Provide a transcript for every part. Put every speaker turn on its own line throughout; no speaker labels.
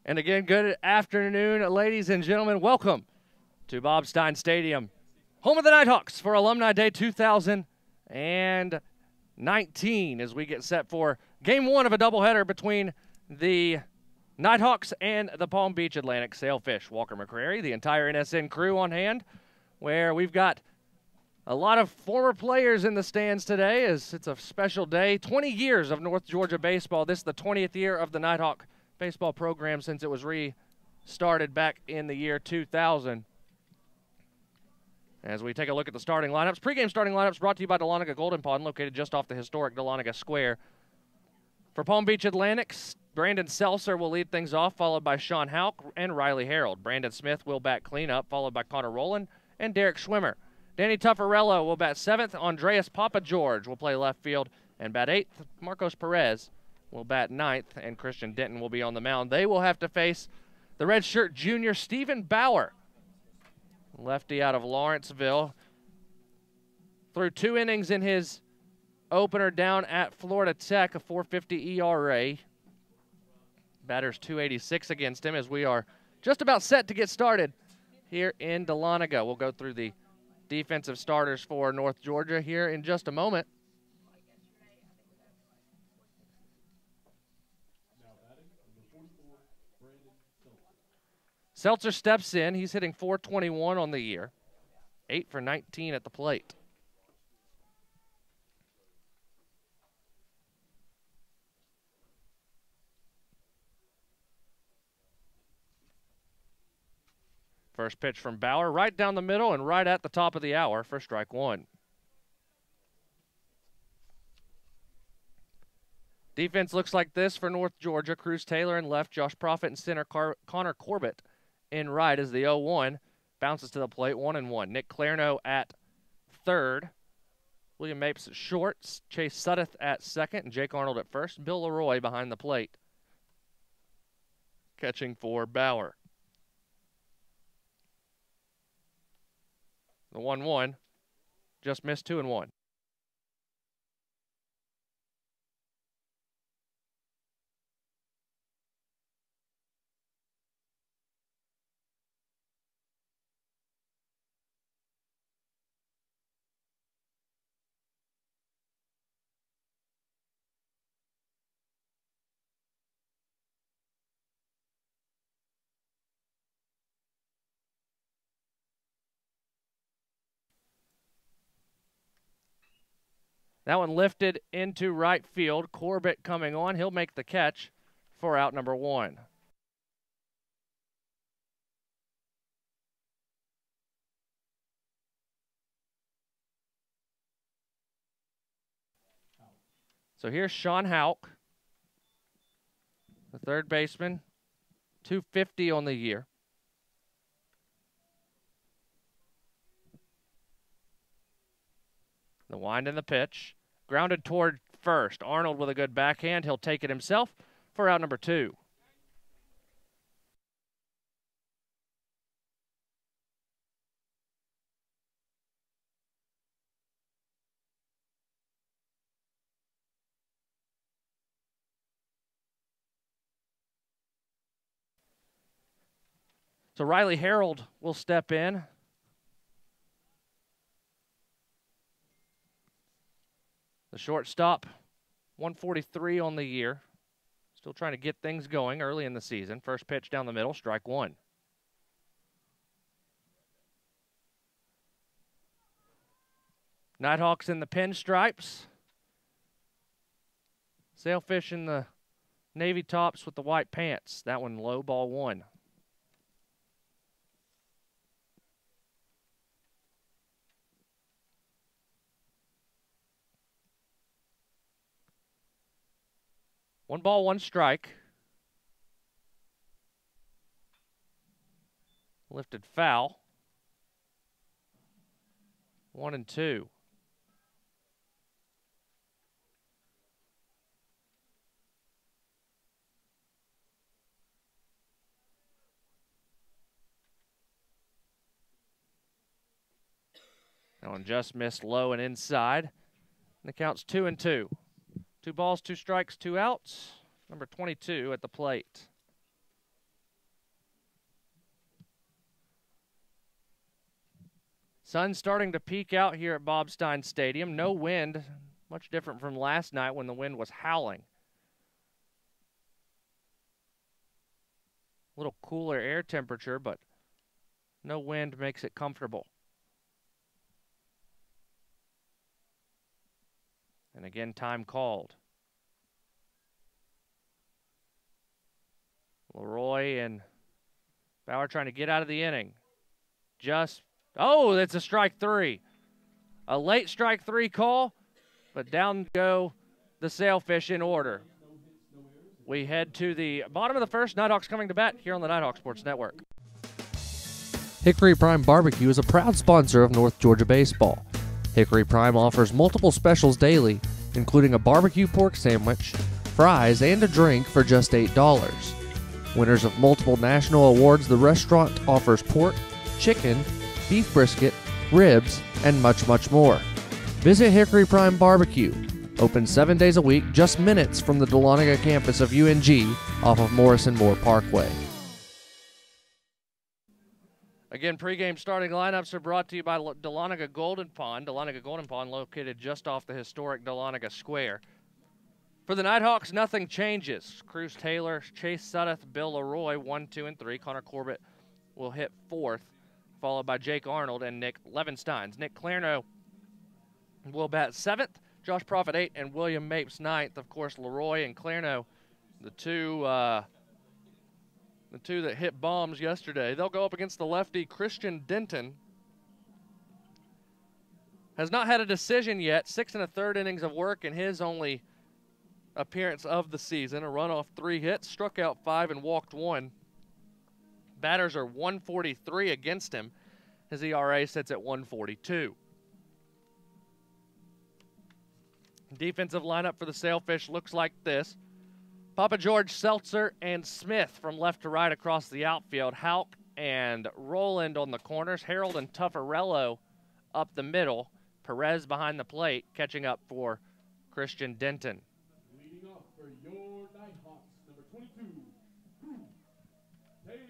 And again, good afternoon, ladies and gentlemen. Welcome to Bob Stein Stadium, home of the Nighthawks for Alumni Day 2019 as we get set for game one of a doubleheader between the Nighthawks and the Palm Beach Atlantic Sailfish. Walker McCrary, the entire NSN crew on hand, where we've got a lot of former players in the stands today as it's a special day. 20 years of North Georgia baseball. This is the 20th year of the Nighthawk baseball program since it was restarted back in the year 2000. As we take a look at the starting lineups, pregame starting lineups brought to you by Dahlonega Golden Pond, located just off the historic Dahlonega Square. For Palm Beach Atlantic, Brandon Seltzer will lead things off, followed by Sean Houck and Riley Harold. Brandon Smith will bat cleanup, followed by Connor Rowland and Derek Schwimmer. Danny Tuffarello will bat seventh. Andreas Papa George will play left field and bat eighth. Marcos Perez will bat ninth, and Christian Denton will be on the mound. They will have to face the redshirt junior Stephen Bauer, lefty out of Lawrenceville. Threw 2 innings in his opener down at Florida Tech, a 4.50 ERA. Batter's 286 against him as we are just about set to get started here in Dahlonega. We'll go through the defensive starters for North Georgia here in just a moment. Seltzer steps in. He's hitting .421 on the year, 8 for 19 at the plate. First pitch from Bauer, right down the middle and right at the top of the hour for strike one. Defense looks like this for North Georgia. Cruz Taylor in left, Josh Profit in center, Connor Corbett in right as the 0-1 bounces to the plate, 1-1. Nick Clarno at third, William Mapes at short, Chase Suddeth at second, and Jake Arnold at first. Bill Leroy behind the plate, catching for Bauer. The 1-1 just missed 2-1. That one lifted into right field. Corbett coming on. He'll make the catch for out number 1. So here's Sean Houck, the third baseman, 250 on the year. The wind and the pitch. Grounded toward first. Arnold with a good backhand. He'll take it himself for out number 2. So Riley Harold will step in. The shortstop, 143 on the year. Still trying to get things going early in the season. First pitch down the middle, strike 1. Nighthawks in the pinstripes. Sailfish in the navy tops with the white pants. That one low, ball 1. One ball, one strike. Lifted foul. 1-2. That one just missed low and inside. And the count's 2-2. 2 balls, 2 strikes, 2 outs. Number 22 at the plate. Sun's starting to peek out here at Bobstein Stadium. No wind, much different from last night when the wind was howling. A little cooler air temperature, but no wind makes it comfortable. And again, time called. Leroy and Bauer trying to get out of the inning. Oh, that's a strike three. A late strike three call, but down go the sailfish in order. We head to the bottom of the first. Nighthawks coming to bat here on the Nighthawk Sports Network.
Hickory Prime Barbecue is a proud sponsor of North Georgia Baseball. Hickory Prime offers multiple specials daily, including a barbecue pork sandwich, fries, and a drink for just $8. Winners of multiple national awards, the restaurant offers pork, chicken, beef brisket, ribs, and much, much more. Visit Hickory Prime Barbecue, open 7 days a week, just minutes from the Dahlonega campus of UNG off of Morrison Moore Parkway.
Again, pregame starting lineups are brought to you by Dahlonega Golden Pond. Dahlonega Golden Pond located just off the historic Dahlonega Square. For the Nighthawks, nothing changes. Cruz Taylor, Chase Suddeth, Bill Leroy, 1, 2, and 3. Connor Corbett will hit fourth, followed by Jake Arnold and Nick Levensteins. Nick Clarno will bat seventh, Josh Profit 8, and William Mapes ninth. Of course, Leroy and Clarno, the two that hit bombs yesterday. They'll go up against the lefty Christian Denton. Has not had a decision yet. 6 1/3 innings of work in his only appearance of the season. A run off 3 hits, struck out 5 and walked 1. Batters are 143 against him. His ERA sits at 142. Defensive lineup for the Sailfish looks like this. Papa George, Seltzer, and Smith from left to right across the outfield. Houck and Roland on the corners. Harold and Tuffarello up the middle. Perez behind the plate, catching up for Christian Denton.
Leading off for your Nighthawks, number 22, Taylor.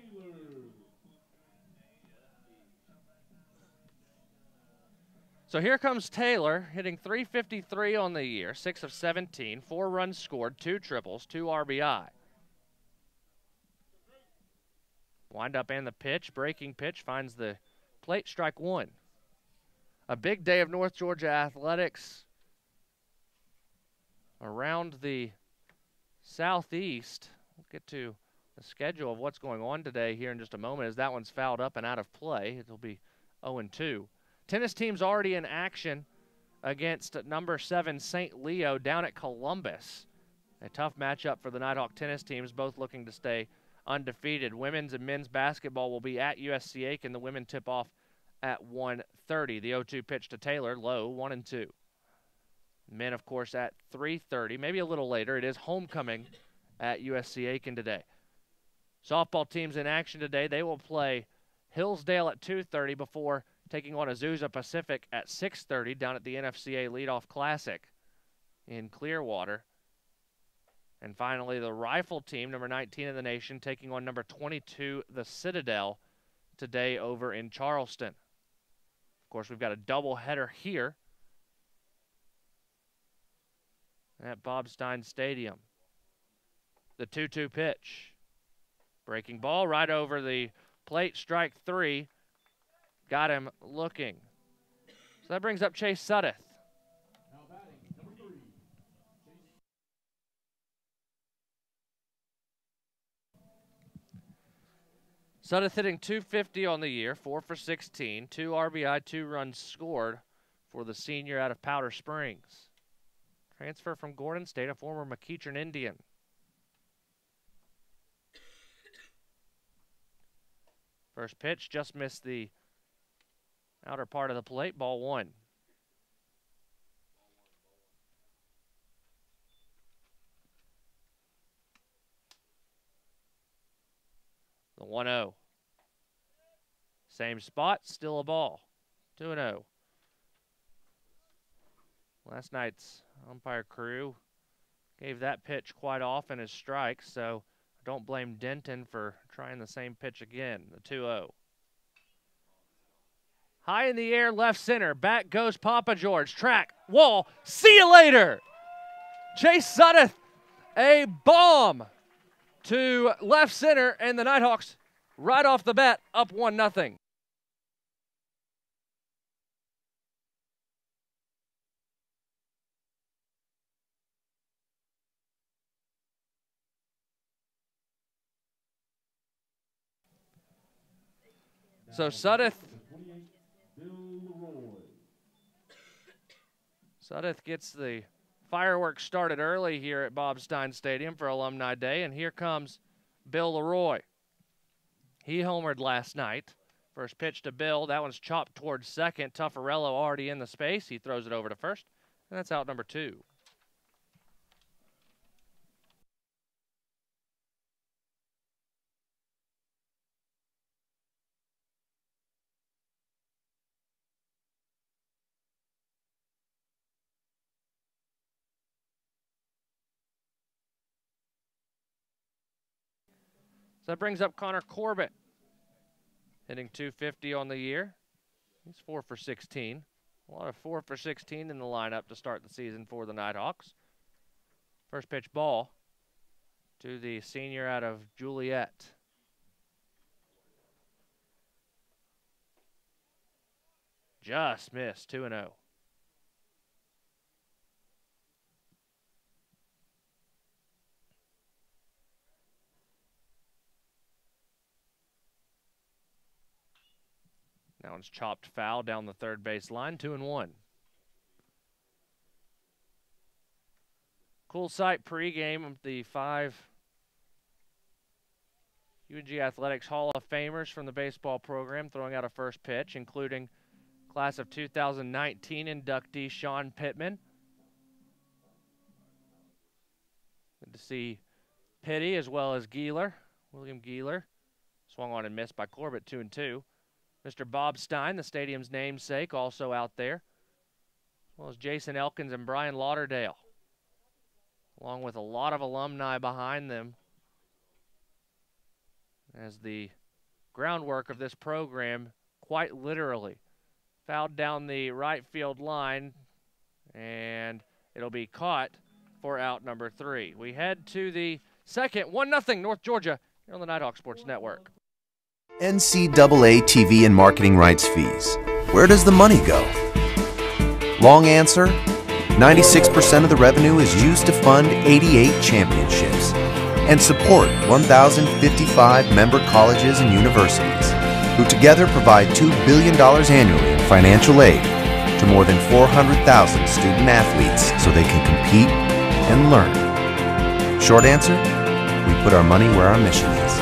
So here comes Taylor, hitting .353 on the year, 6 of 17, 4 runs scored, 2 triples, 2 RBI. Wind up and the pitch, breaking pitch, finds the plate, strike 1. A big day of North Georgia athletics around the southeast. We'll get to the schedule of what's going on today here in just a moment, as that one's fouled up and out of play. It'll be 0-2. Tennis team's already in action against number 7 St. Leo down at Columbus. A tough matchup for the Nighthawk tennis teams, both looking to stay undefeated. Women's and men's basketball will be at USC Aiken. The women tip off at 1:30. The 0-2 pitch to Taylor, low, 1-2. Men, of course, at 3:30, maybe a little later. It is homecoming at USC Aiken today. Softball teams in action today. They will play Hillsdale at 2:30 before taking on Azusa Pacific at 6:30 down at the NFCA Leadoff Classic in Clearwater. And finally, the Rifle team, number 19 in the nation, taking on number 22, the Citadel, today over in Charleston. Of course, we've got a doubleheader here at Bobstein Stadium. The 2-2 pitch. Breaking ball right over the plate, strike 3. Got him looking. So that brings up Chase Suddeth.
Now batting, number 3,
Suddeth hitting .250 on the year, 4 for 16, 2 RBI, 2 runs scored for the senior out of Powder Springs. Transfer from Gordon State, a former McEachern Indian. First pitch just missed the outer part of the plate, ball 1. The 1-0. Same spot, still a ball. 2-0. Last night's umpire crew gave that pitch quite often as strikes, so I don't blame Denton for trying the same pitch again, the 2-0. High in the air, left center. Back goes Papa George. Track, wall. See you later. Chase Suddeth, a bomb to left center, and the Nighthawks right off the bat up 1-0. So Suddeth gets the fireworks started early here at Bob Stein Stadium for Alumni Day, and here comes Bill Leroy. He homered last night. First pitch to Bill. That one's chopped towards second. Tuffarello already in the space. He throws it over to first, and that's out number 2. So that brings up Connor Corbett, hitting .250 on the year. He's 4 for 16. A lot of 4 for 16 in the lineup to start the season for the Nighthawks. First pitch ball to the senior out of Juliet. Just missed, 2-0. That one's chopped foul down the third base line, 2-1. Cool sight pregame of the 5 UNG Athletics Hall of Famers from the baseball program throwing out a first pitch, including class of 2019 inductee Sean Pittman. Good to see Pitty as well as William Geeler. Swung on and missed by Corbett, 2-2. Mr. Bob Stein, the stadium's namesake, also out there, as well as Jason Elkins and Brian Lauderdale, along with a lot of alumni behind them, as the groundwork of this program quite literally fouled down the right field line, and it'll be caught for out number 3. We head to the second, 1-0 North Georgia here on the Nighthawk Sports Network.
NCAA TV and marketing rights fees. Where does the money go? Long answer, 96% of the revenue is used to fund 88 championships and support 1,055 member colleges and universities, who together provide $2 billion annually in financial aid to more than 400,000 student athletes so they can compete and learn. Short answer, we put our money where our mission is.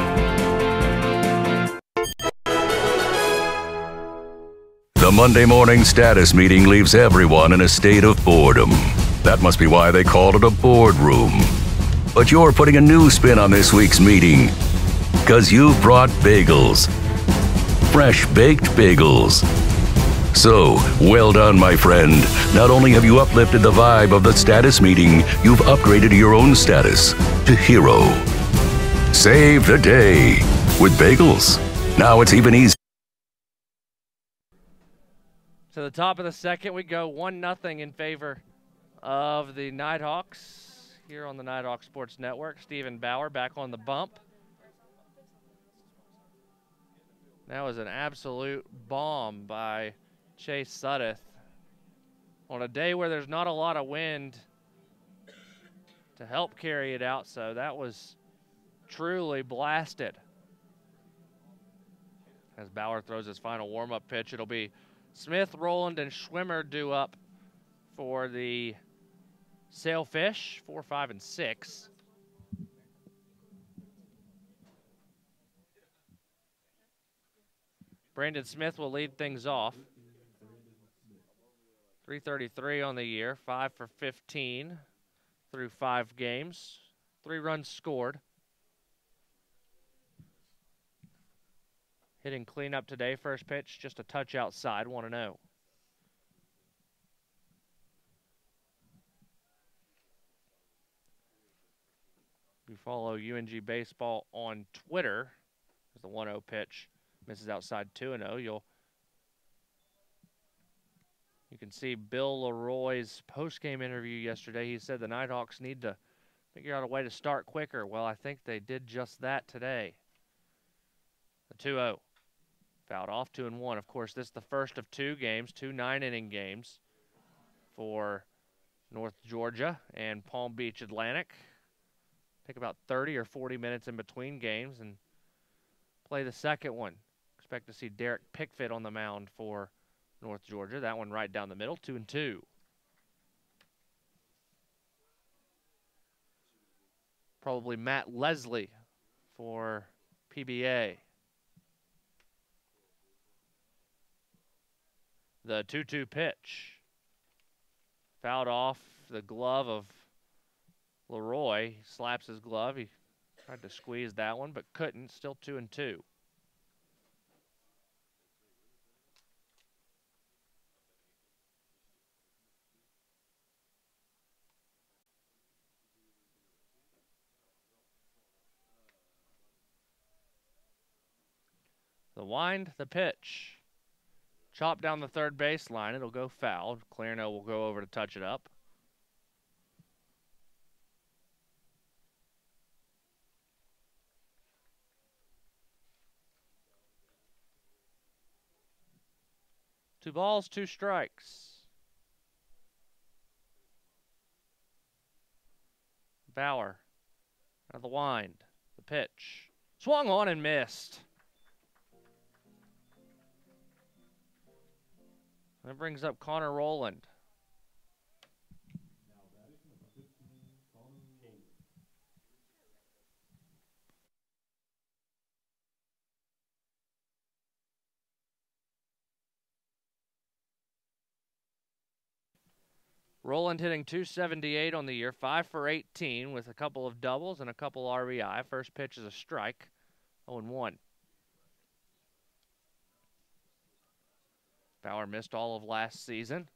The Monday morning status meeting leaves everyone in a state of boredom. That must be why they called it a boardroom. But you're putting a new spin on this week's meeting, because you've brought bagels. Fresh baked bagels. So, well done, my friend. Not only have you uplifted the vibe of the status meeting, you've upgraded your own status to hero. Save the day with bagels. Now it's even easier.
To the top of the second, we go 1-0 in favor of the Nighthawks here on the Nighthawk Sports Network. Stephen Bauer back on the bump. That was an absolute bomb by Chase Suddeth on a day where there's not a lot of wind to help carry it out, so that was truly blasted. As Bauer throws his final warm-up pitch, it'll be Smith, Rowland, and Schwimmer due up for the Sailfish, 4, 5, and 6. Brandon Smith will lead things off. 333 on the year, 5 for 15 through 5 games, 3 runs scored. Hitting cleanup today, first pitch, just a touch outside, 1-0. You follow UNG Baseball on Twitter, as the 1-0 pitch misses outside 2-0. You'll can see Bill Leroy's post-game interview yesterday. He said the Nighthawks need to figure out a way to start quicker. Well, I think they did just that today. The 2-0. Fouled off 2-1. Of course, this is the first of 2 games, 2 9-inning games for North Georgia and Palm Beach Atlantic. Take about 30 or 40 minutes in between games and play the second one. Expect to see Derek Pickford on the mound for North Georgia. That one right down the middle, 2-2. Probably Matt Leslie for PBA. The 2-2 pitch. Fouled off the glove of Leroy. He slaps his glove. He tried to squeeze that one, but couldn't. Still 2-2. The wind, the pitch. Chop down the third baseline. It'll go foul. Clarno will go over to touch it up. Two balls, 2 strikes. Bauer out of the wind. The pitch. Swung on and missed. That brings up Connor Rowland. Rowland hitting .278 on the year, 5 for 18 with a couple of doubles and a couple RBI. First pitch is a strike, 0-1. Bauer missed all of last season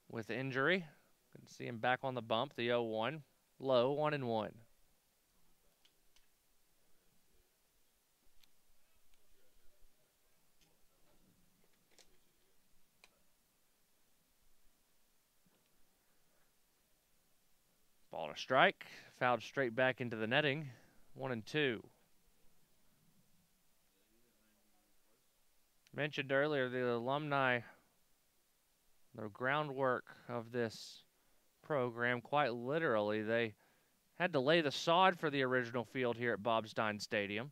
with injury. Couldn't see him back on the bump. The 0-1, low, 1-1. Ball to strike, fouled straight back into the netting, 1-2. Mentioned earlier, the alumni, the groundwork of this program, quite literally, they had to lay the sod for the original field here at Bob Stein Stadium.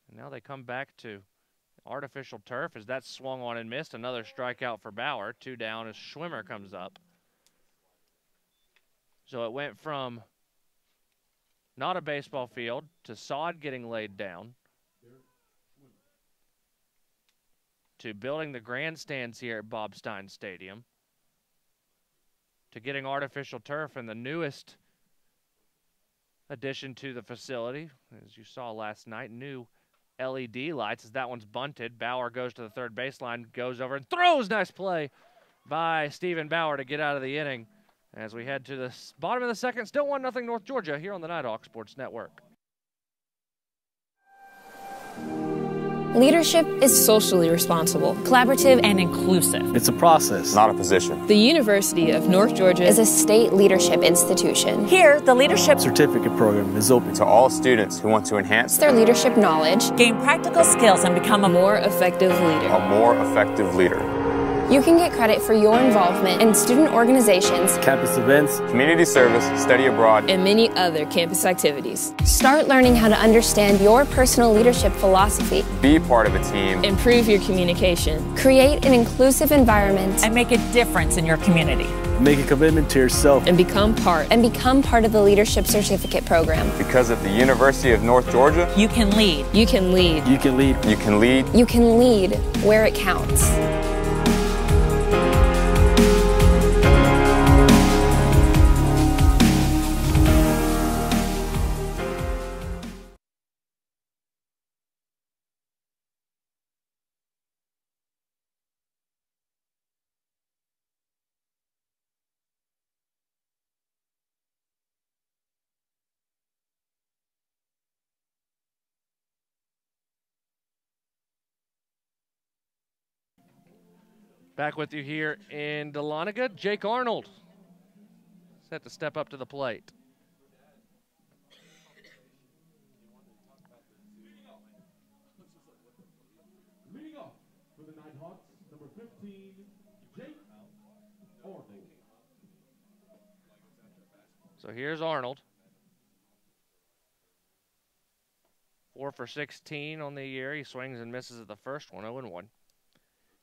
And now they come back to artificial turf as that's swung on and missed. Another strikeout for Bauer. 2 down as Schwimmer comes up. So it went from not a baseball field to sod getting laid down to building the grandstands here at Bob Stein Stadium to getting artificial turf and the newest addition to the facility, as you saw last night, new LED lights as that one's bunted. Bauer goes to the third baseline, goes over and throws. Nice play by Stephen Bauer to get out of the inning as we head to the bottom of the second. Still 1-0 North Georgia here on the Nighthawk Sports Network.
Leadership is socially responsible, collaborative, and inclusive.
It's a process, not a position.
The University of North Georgia is a state leadership institution.
Here, the Leadership
Certificate program is open
to all students who want to enhance
their leadership knowledge,
gain practical skills, and become a
more effective leader.
A more effective leader.
You can get credit for your involvement in student organizations,
campus events,
community service, study abroad,
and many other campus activities. Start learning how to understand your personal leadership philosophy.
Be part of a team.
Improve your communication. Create an inclusive environment.
And make a difference in your community.
Make a commitment to yourself.
And become part of the Leadership Certificate program.
Because at the University of North Georgia,
you can lead.
You can lead.
You can lead.
You can lead.
You can lead where it counts.
Back with you here in Dahlonega. Jake Arnold set to step up to the plate.
Leading off for the Nighthawks, number 15, Jake Arnold.
So here's Arnold. 4 for 16 on the year. He swings and misses at the first one, 0-1.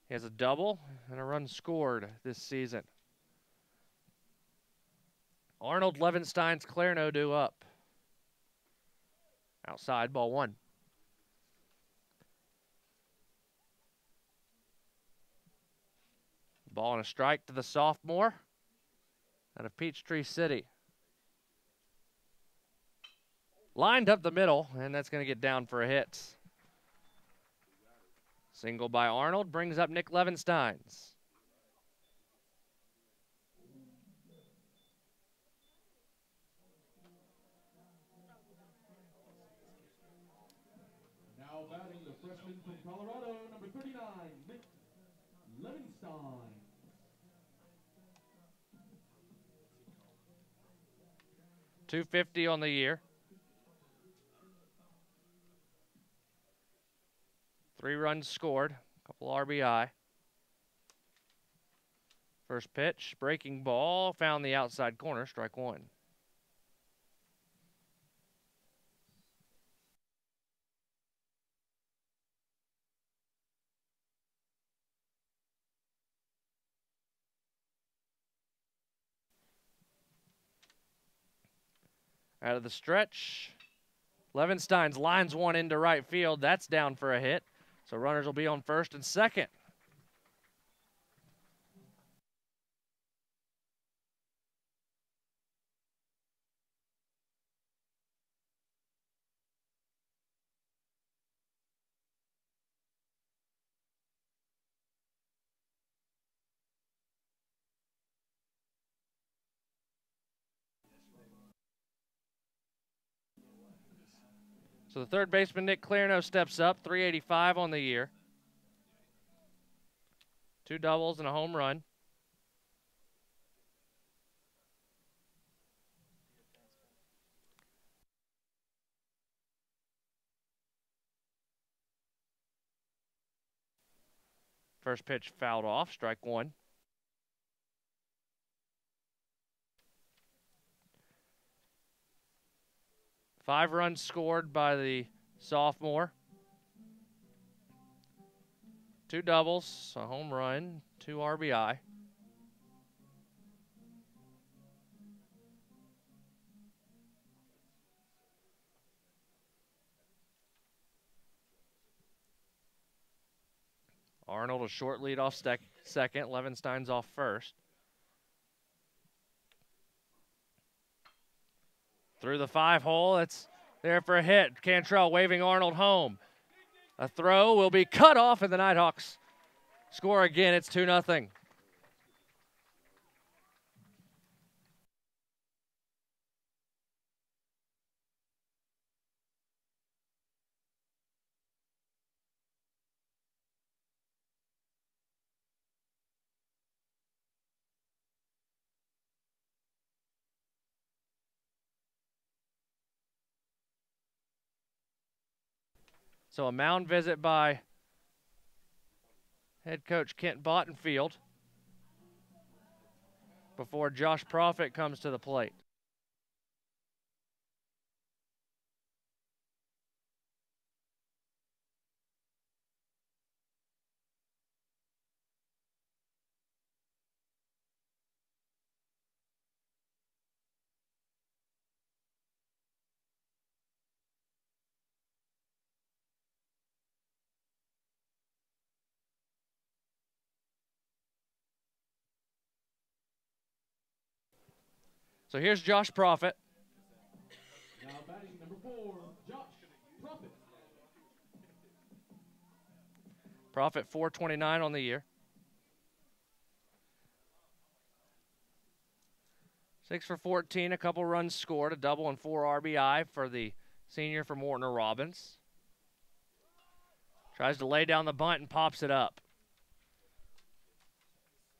He has a double and a run scored this season. Arnold Levenstein's Clarno due up. Outside, ball 1. Ball and a strike to the sophomore out of Peachtree City. Lined up the middle, and that's going to get down for a hit. Single by Arnold brings up Nick Levensteins.
Now batting the freshman from Colorado, number 39, Nick Levenstein.
.250 on the year. 3 runs scored, a couple RBI. First pitch, breaking ball, found the outside corner, strike 1. Out of the stretch, Levensteins lines one into right field. That's down for a hit. So runners will be on first and second. So the third baseman, Nick Clarno, steps up, 385 on the year. 2 doubles and a home run. First pitch fouled off, strike 1. Five runs scored by the sophomore. 2 doubles, a home run, 2 RBI. Arnold a short lead off second. Levenstein's off first. Through the 5-hole, it's there for a hit. Cantrell waving Arnold home. A throw will be cut off, and the Nighthawks score again. It's 2-0. So a mound visit by head coach Kent Bottenfield before Josh Profit comes to the plate. So here's Josh Profit.
Now batting number 4, Josh Profit.
Profit 429 on the year. 6 for 14, a couple runs scored, a double and 4 RBI for the senior from Warner Robins. Tries to lay down the bunt and pops it up.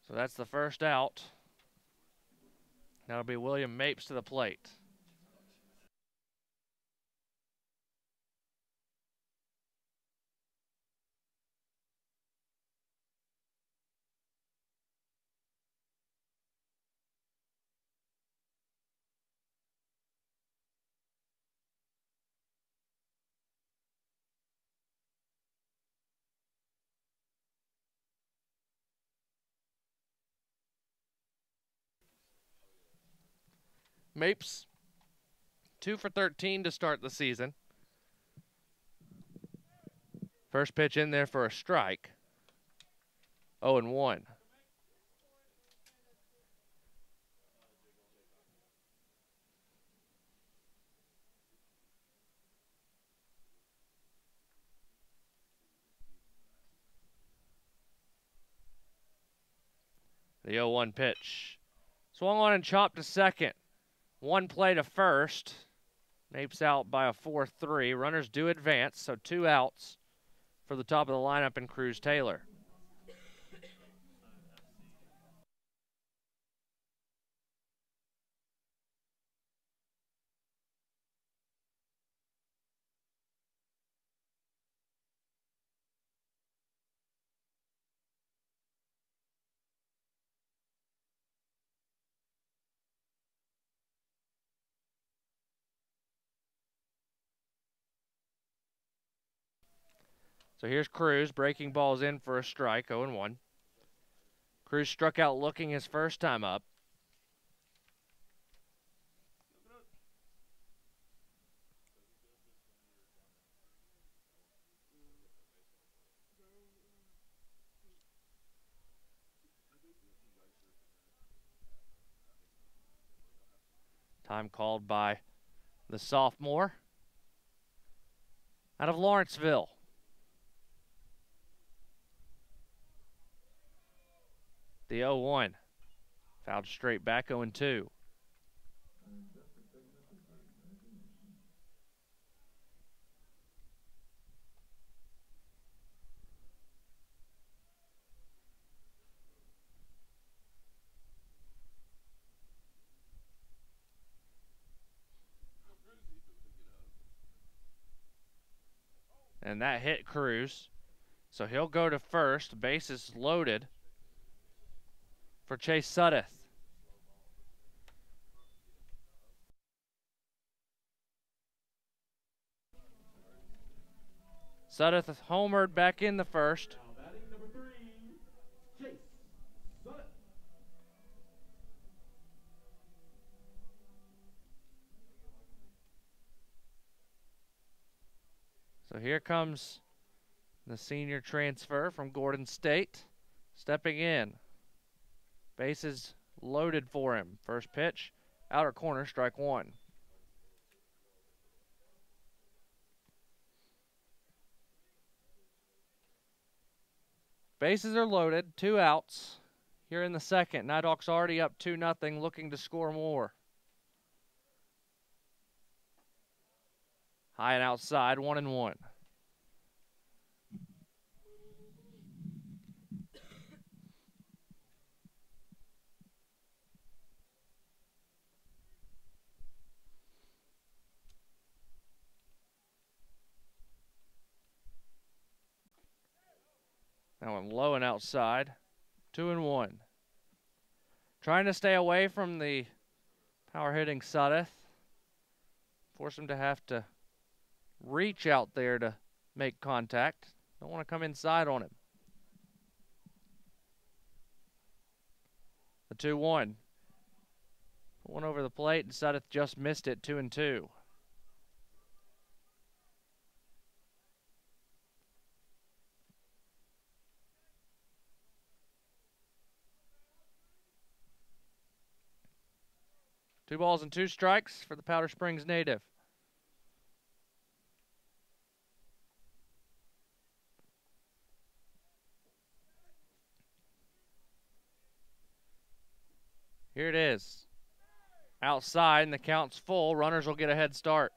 So that's the first out. That'll be William Mapes to the plate. Mapes, 2 for 13 to start the season. First pitch in there for a strike. 0-1. The 0-1 pitch. Swung on and chopped to second. One play to first. Mapes out by a 4-3. Runners do advance, so 2 outs for the top of the lineup in Cruz Taylor. So here's Cruz, breaking balls in for a strike, 0-1. Cruz struck out looking his first time up. Time called by the sophomore out of Lawrenceville. The 0-1. Fouled straight back, 0-2. And that hit Cruz. So he'll go to first. Bases loaded for Chase Suddeth. Suddeth homered back in the first.
Now batting number 3, Chase Suddeth.
So here comes the senior transfer from Gordon State, stepping in. Bases loaded for him. First pitch, outer corner, strike 1. Bases are loaded, 2 outs. Here in the second, Nighthawks already up 2-0, looking to score more. High and outside, 1-1. That one low and outside, 2-1. Trying to stay away from the power hitting Suddeth. Force him to have to reach out there to make contact. Don't want to come inside on him. The 2-1. One over the plate, and Suddeth just missed it, 2-2. Two balls and 2 strikes for the Powder Springs native. Here it is. Outside, and the count's full. Runners will get a head start.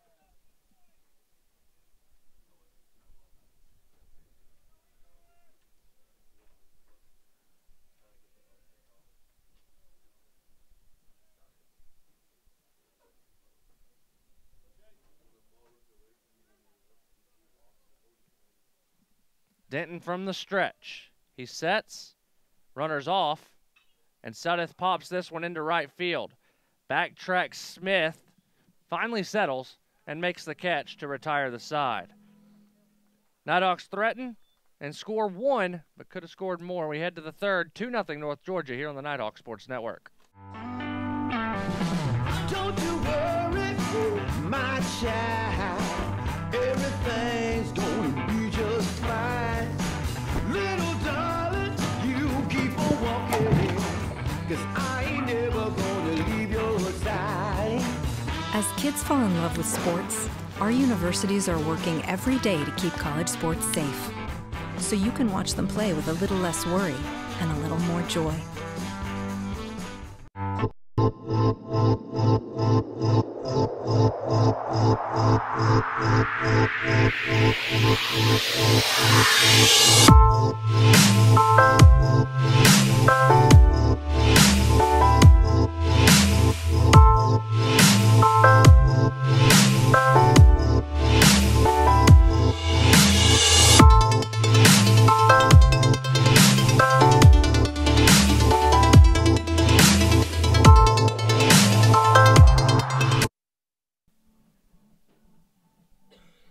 Denton from the stretch. He sets, runners off, and Sudeth pops this one into right field. Backtracks Smith, finally settles, and makes the catch to retire the side. Nighthawks threaten and score one, but could have scored more. We head to the third, 2-0 North Georgia here on the Nighthawk Sports Network.
Don't you worry, my child. Everything's gonna be just fine. Little darling, you keep on walking, 'cause I ain't never gonna leave your side.
As kids fall in love with sports, our universities are working every day to keep college sports safe, so you can watch them play with a little less worry and a little more joy.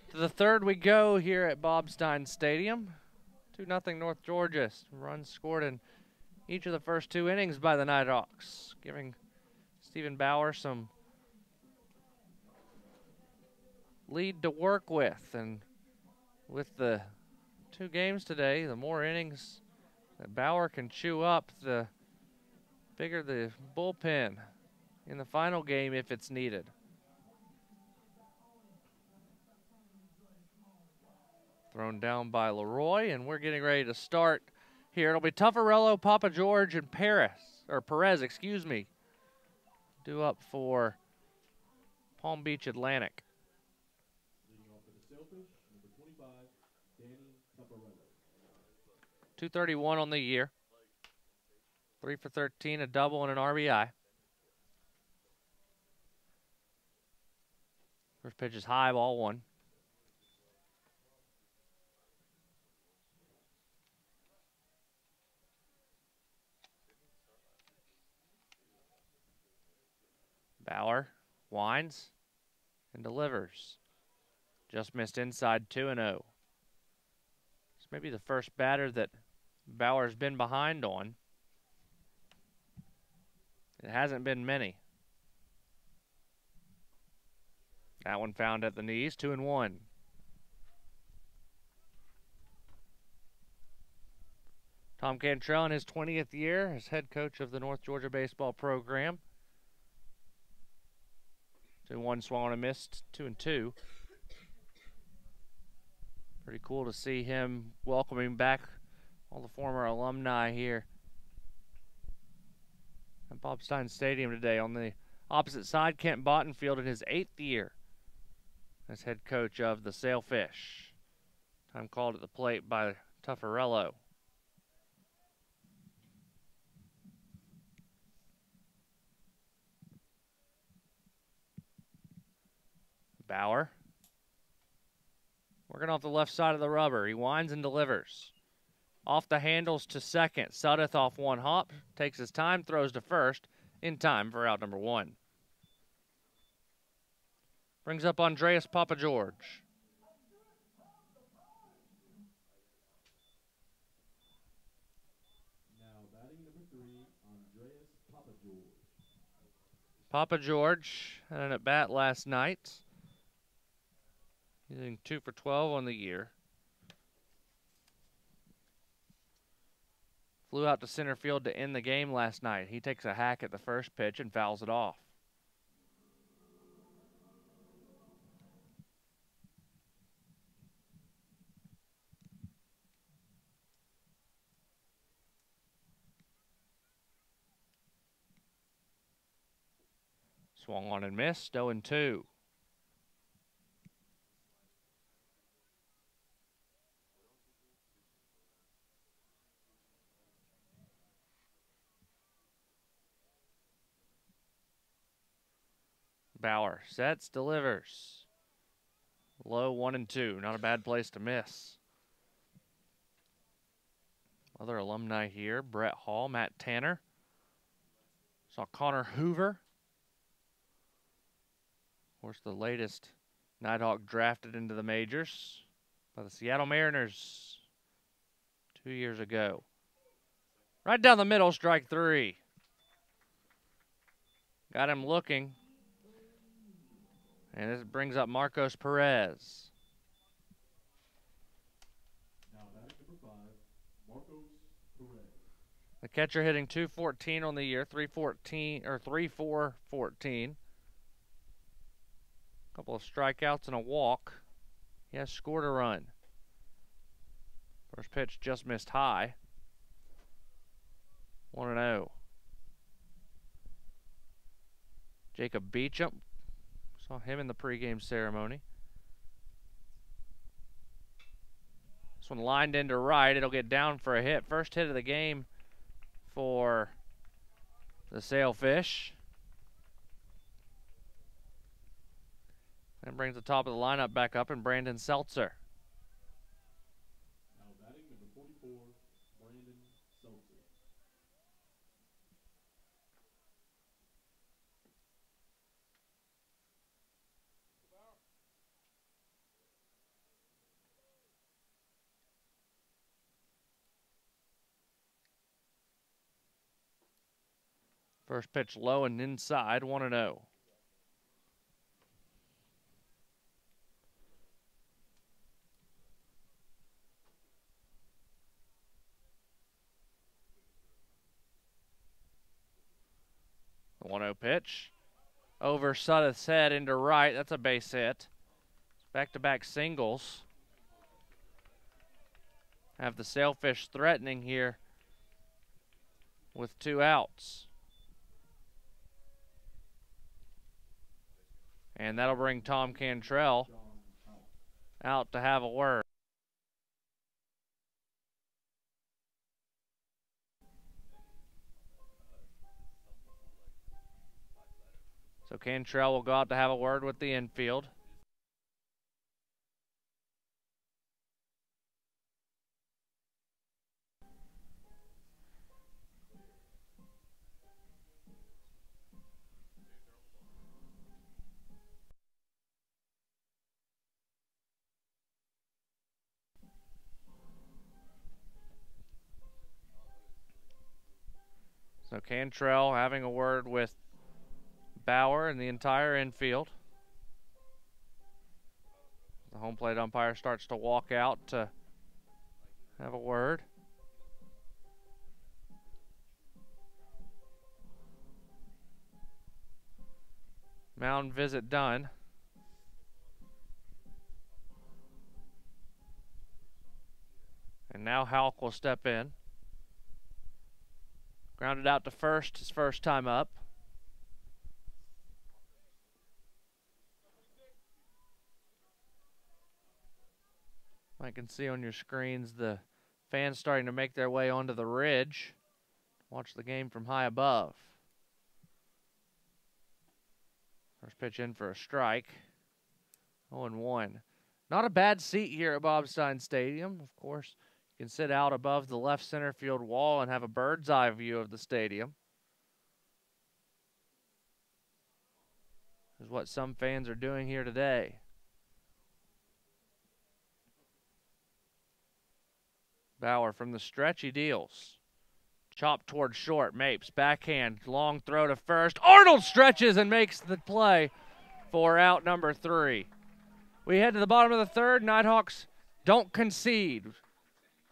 To the third we go here at Bob Stein Stadium. 2-0 North Georgia. Runs scored in each of the first 2 innings by the Nighthawks, giving Stephen Bauer some lead to work with. And with the 2 games today, the more innings that Bauer can chew up, the bigger the bullpen in the final game if it's needed. Thrown down by Leroy, and we're getting ready to start here. It'll be Tuffarello, Papa George, and Perez, excuse me, due up for Palm Beach Atlantic.
Leading off for the sailfish, number 25, Danny Tuffarello.
231 on the year. 3 for 13, a double, and an RBI. First pitch is high, ball 1. Bauer winds and delivers. Just missed inside, 2-0. This may be the first batter that Bauer's been behind on. It hasn't been many. That one found at the knees, 2-1. Tom Cantrell in his 20th year as head coach of the North Georgia baseball program. 2-1 swung on a missed, 2-2. Pretty cool to see him welcoming back all the former alumni here at Bob Stein Stadium today. On the opposite side, Kent Bottenfield in his 8th year as head coach of the Sailfish. Time called at the plate by Tuffarello. Bauer working off the left side of the rubber. He winds and delivers. Off the handles to second. Sudeth off one hop. Takes his time, throws to first. In time for out number 1. Brings up Andreas Papa George.
Now batting number 3, Andreas Papa George.
Papa George had an at-bat last night. Hitting 2 for 12 on the year. Flew out to center field to end the game last night. He takes a hack at the first pitch and fouls it off. Swung on and missed, 0-2. Bauer sets, delivers. Low 1-2. Not a bad place to miss. Other alumni here, Brett Hall, Matt Tanner. Saw Connor Hoover. Of course, the latest Nighthawk drafted into the majors by the Seattle Mariners 2 years ago. Right down the middle, strike three. Got him looking. And this brings up Marcos Perez.
Now batting number 5, Marcos Perez.
The catcher hitting .214 on the year, 3.414. Couple of strikeouts and a walk. He has scored a run. First pitch just missed high. 1-0. Jacob Beecham. Saw him in the pregame ceremony. This one lined into right. It'll get down for a hit. First hit of the game for the Sailfish. And brings the top of the lineup back up, and Brandon Seltzer.
Now batting number 44, Brandon Seltzer.
First pitch low and inside, 1-0. The 1-0 pitch. Over Suddath's head into right. That's a base hit. Back-to-back singles. Have the Sailfish threatening here with 2 outs. And that'll bring Tom Cantrell out to have a word. So Cantrell will go out to have a word with the infield. So Cantrell having a word with Bauer and the entire infield. The home plate umpire starts to walk out to have a word. Mound visit done. And now Houck will step in. Grounded out to first, his first time up. I can see on your screens the fans starting to make their way onto the ridge. Watch the game from high above. First pitch in for a strike. 0-1. Not a bad seat here at Bobstein Stadium. Of course, you can sit out above the left center field wall and have a bird's eye view of the stadium. This is what some fans are doing here today. Bauer from the stretch, he deals. Chop towards short, Mapes, backhand, long throw to first. Arnold stretches and makes the play for out number 3. We head to the bottom of the third. Nighthawks don't concede.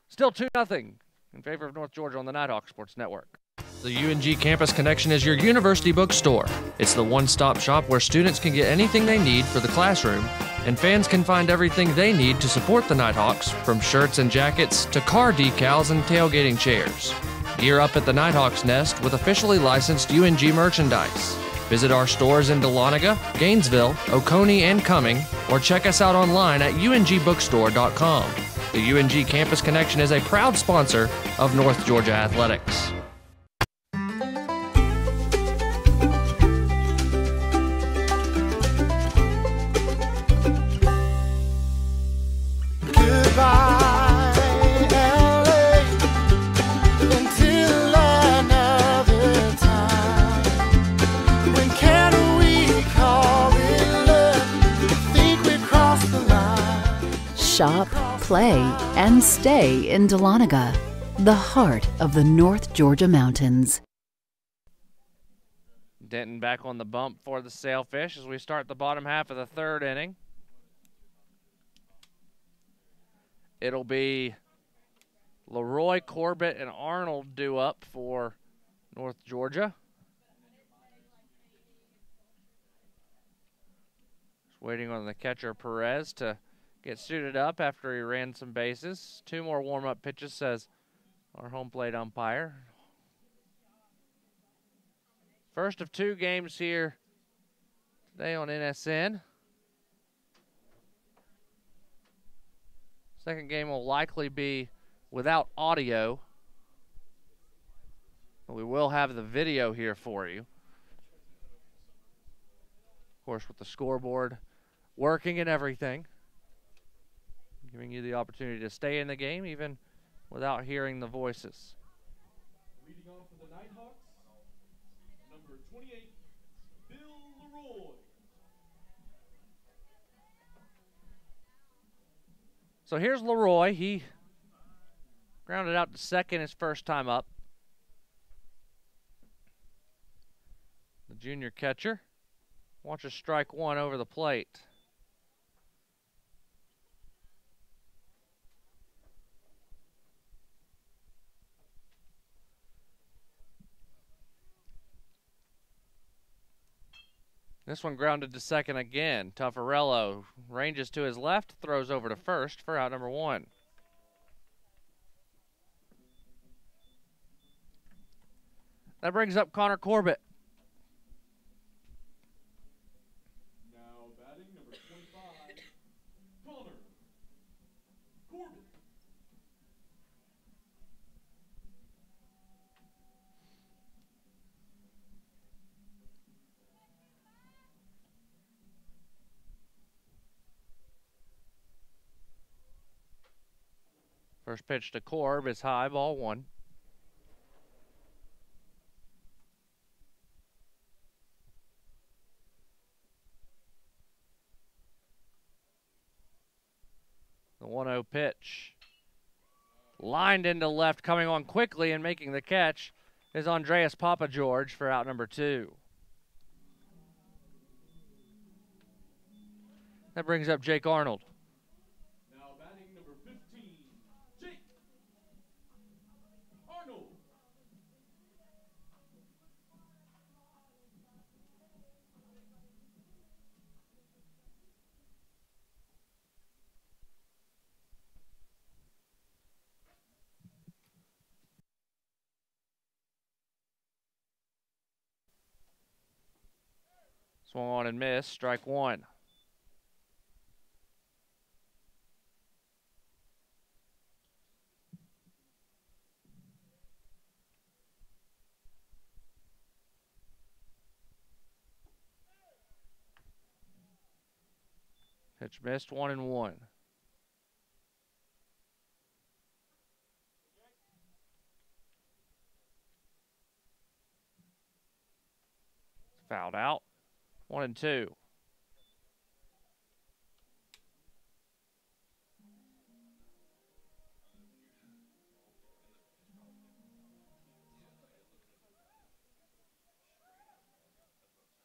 Still 2-0 in favor of North Georgia on the Nighthawk Sports Network.
The UNG Campus Connection is your university bookstore. It's the one-stop shop where students can get anything they need for the classroom, and fans can find everything they need to support the Nighthawks, from shirts and jackets to car decals and tailgating chairs. Gear up at the Nighthawks Nest with officially licensed UNG merchandise. Visit our stores in Dahlonega, Gainesville, Oconee, and Cumming, or check us out online at ungbookstore.com. The UNG Campus Connection is a proud sponsor of North Georgia Athletics.
shop, play, and stay in Dahlonega, the heart of the North Georgia mountains.
Denton back on the bump for the Sailfish as we start the bottom half of the third inning. It'll be Leroy, Corbett, and Arnold due up for North Georgia. Just waiting on the catcher Perez to get suited up after he ran some bases. 2 more warm-up pitches, says our home plate umpire. First of 2 games here today on NSN. Second game will likely be without audio, but we will have the video here for you. Of course, with the scoreboard working and everything, giving you the opportunity to stay in the game even without hearing the voices.
Leading off for the Nighthawks, number 28, Bill Leroy.
So here's Leroy. He grounded out to second his first time up. The junior catcher watches strike 1 over the plate. This one grounded to second again. Tuffarello ranges to his left, throws over to first for out number 1. That brings up Connor Corbett.
Now batting number 25, Connor Corbett.
First pitch to Corb is high, ball 1. The 1-0 pitch. Lined into left, coming on quickly and making the catch is Andreas Papa George for out number 2. That brings up Jake Arnold.
Now batting number 15, Jake Arnold.
Swung on and missed, strike 1. Pitch missed, 1-1. Fouled out, 1-2.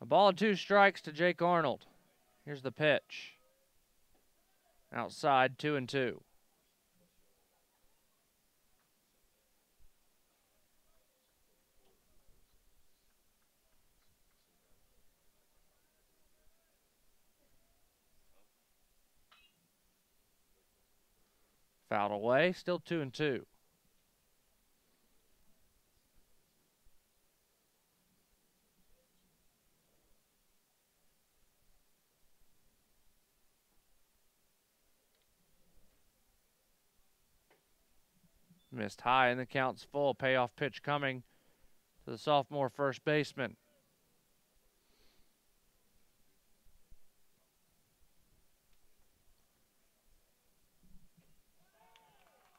A ball and 2 strikes to Jake Arnold. Here's the pitch. Outside, 2-2. Fouled away, still 2-2. Missed high, and the count's full. Payoff pitch coming to the sophomore first baseman.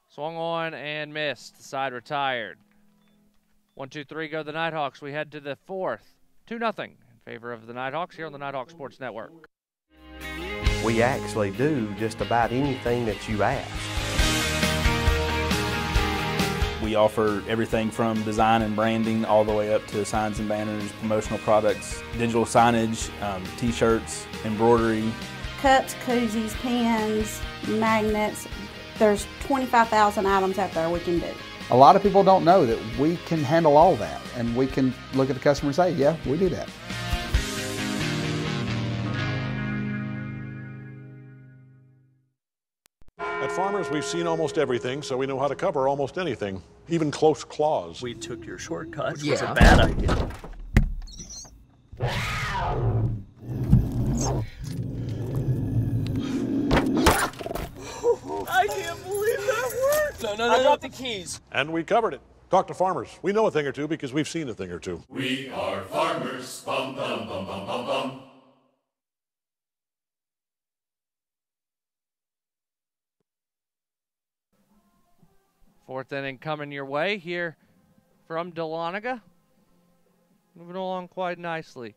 Swung on and missed. The side retired. 1-2-3 go the Nighthawks. We head to the 4th. 2-0 in favor of the Nighthawks here on the Nighthawk Sports Network.
we actually do just about anything that you ask.
We offer everything from design and branding all the way up to signs and banners, promotional products, digital signage, t-shirts, embroidery.
Cups, koozies, pens, magnets. There's 25,000 items out there we can do.
A lot of people don't know that we can handle all that, and we can look at the customer and say, yeah, we do that.
At Farmers, we've seen almost everything, so we know how to cover almost anything, even close claws.
We took your shortcut, which
Yeah.
was a bad idea.
I can't believe that worked!
No,
I dropped the keys.
And we covered it. Talk to Farmers. We know a thing or two because we've seen a thing or two.
We are farmers. Bum, bum, bum, bum, bum, bum.
Fourth inning coming your way here from Dahlonega. Moving along quite nicely.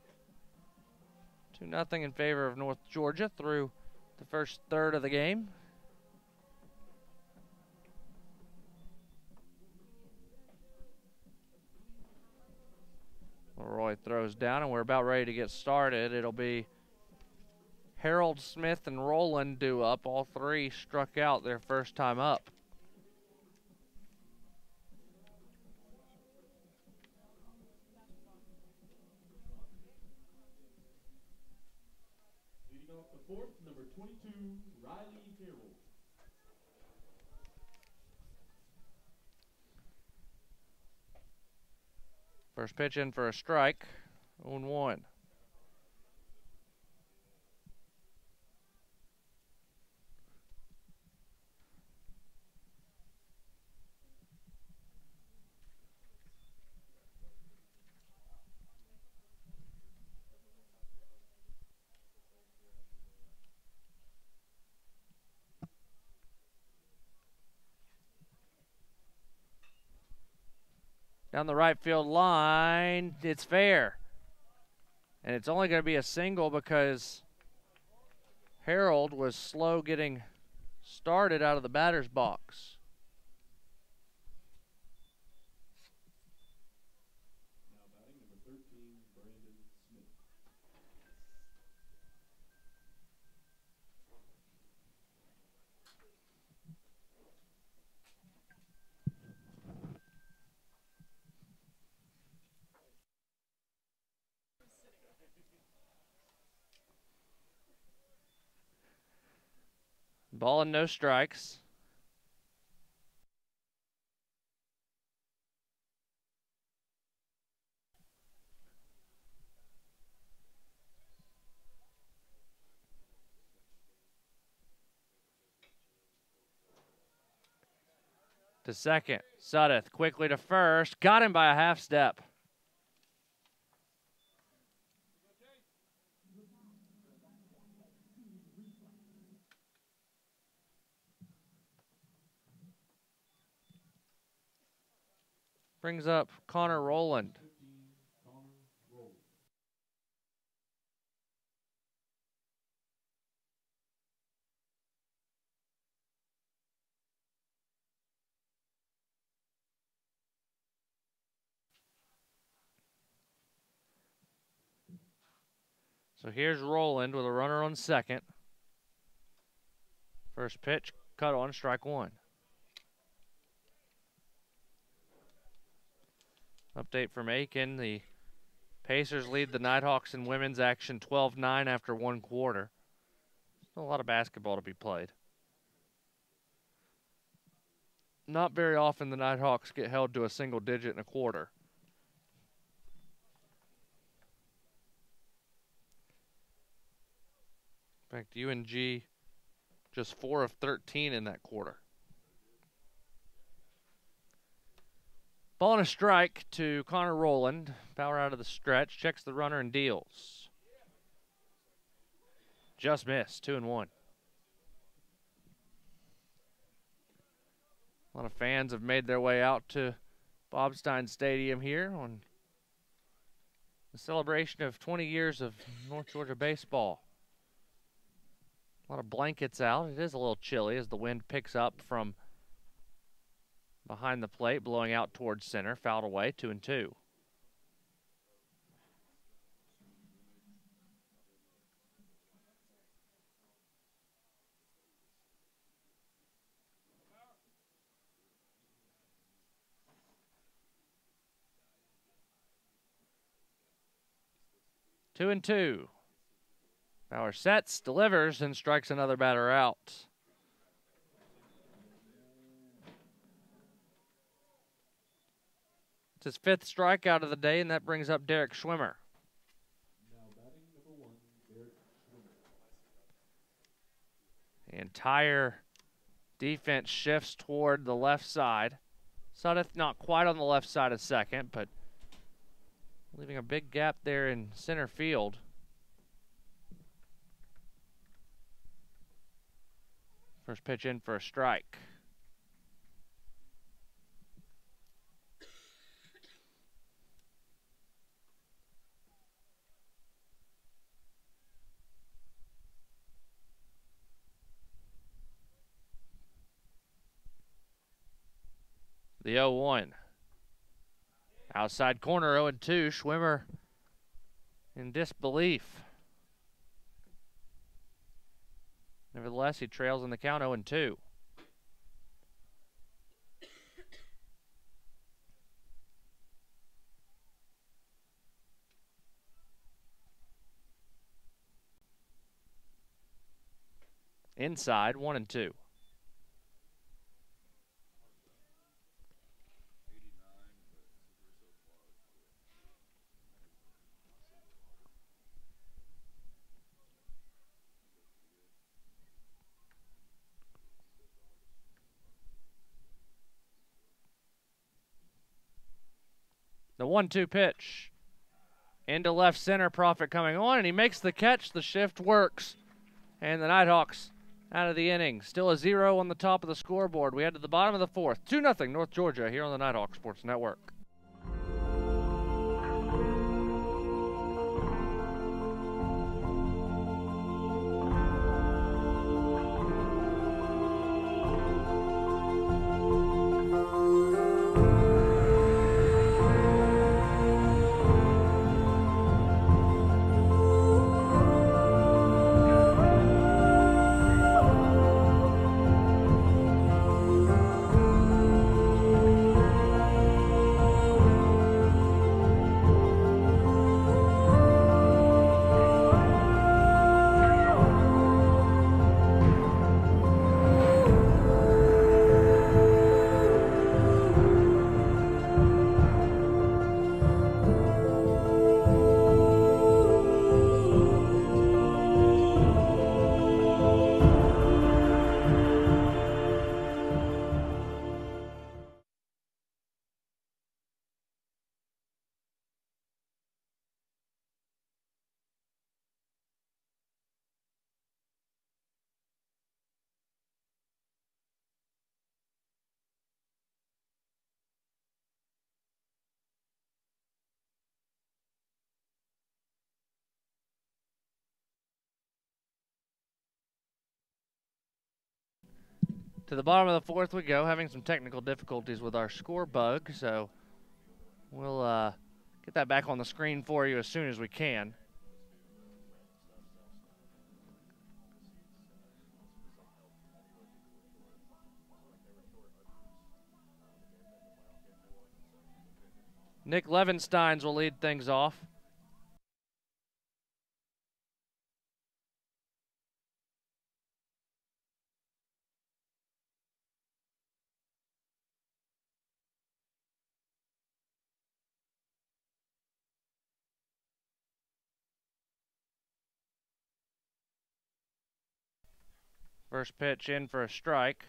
2-0 in favor of North Georgia through the first third of the game. Roy throws down, and we're about ready to get started. It'll be Harold, Smith, and Roland due up. All three struck out their first time up.
Leading off the fourth, number 22, Riley Harold.
First pitch in for a strike, 0-1. Down the right field line, it's fair. And it's only going to be a single because Harold was slow getting started out of the batter's box.
Now batting number 13, Brandon Smith.
Ball and no strikes. To second, Suddeth quickly to first, got him by a half step. Brings up Connor Rowland. So here's Rowland with a runner on second. First pitch, cut on, strike one. Update from Aiken. The Pacers lead the Nighthawks in women's action 12-9 after one quarter. Still a lot of basketball to be played. Not very often the Nighthawks get held to a single digit in a quarter. In fact, UNG just 4 of 13 in that quarter. Ball and a strike to Connor Rowland. Power out of the stretch. Checks the runner and deals. Just missed. 2-1. A lot of fans have made their way out to Bobstein Stadium here on the celebration of 20 years of North Georgia baseball. A lot of blankets out. It is a little chilly as the wind picks up from behind the plate, blowing out towards center. Fouled away, 2-2. Two and two. Bauer sets, delivers, and strikes another batter out. It's his 5th strikeout of the day, and that brings up Derek Schwimmer.
Now batting number 1, Derek Schwimmer.
The entire defense shifts toward the left side. Sudeth not quite on the left side of second, but leaving a big gap there in center field. First pitch in for a strike. The 0-1. Outside corner, 0-2. Schwimmer in disbelief. Nevertheless, he trails in the count 0-2. Inside, 1-2. The 1-2 pitch. Into left center, Profit coming on, and he makes the catch. The shift works. And the Nighthawks out of the inning. Still a 0 on the top of the scoreboard. We head to the bottom of the 4th. 2-0 North Georgia here on the Nighthawk Sports Network. To the bottom of the 4th we go, having some technical difficulties with our score bug, so we'll get that back on the screen for you as soon as we can. Nick Levensteins will lead things off. First pitch in for a strike.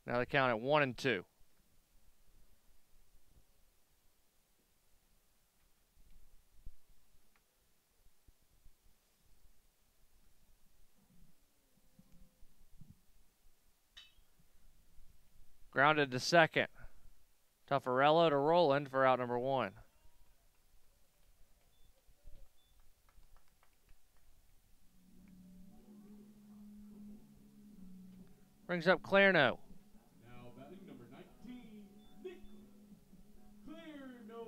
Now they count at 1-2. Grounded to second. Tuffarello to Roland for out number 1. Brings up Clarno.
Now batting number 19, Nick Clarno.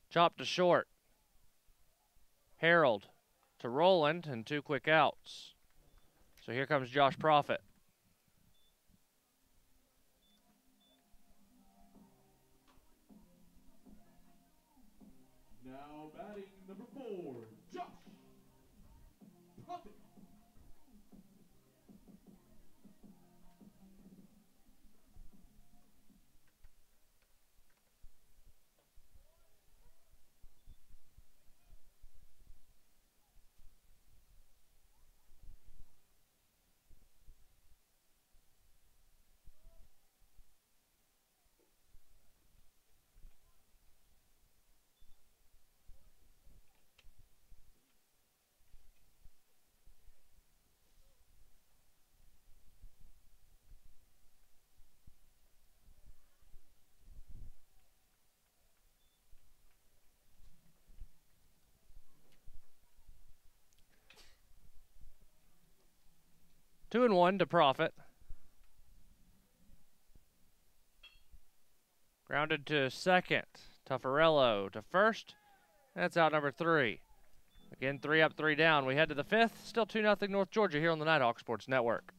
Chop to short. Harold to Roland and 2 quick outs. So here comes Josh Profit.
Now batting number 4, Josh Profit.
Two and one to Profit. Grounded to second. Tuffarello to first. That's out number 3. Again, 3 up, 3 down. We head to the 5th. Still 2-0 North Georgia here on the Nighthawk Sports Network.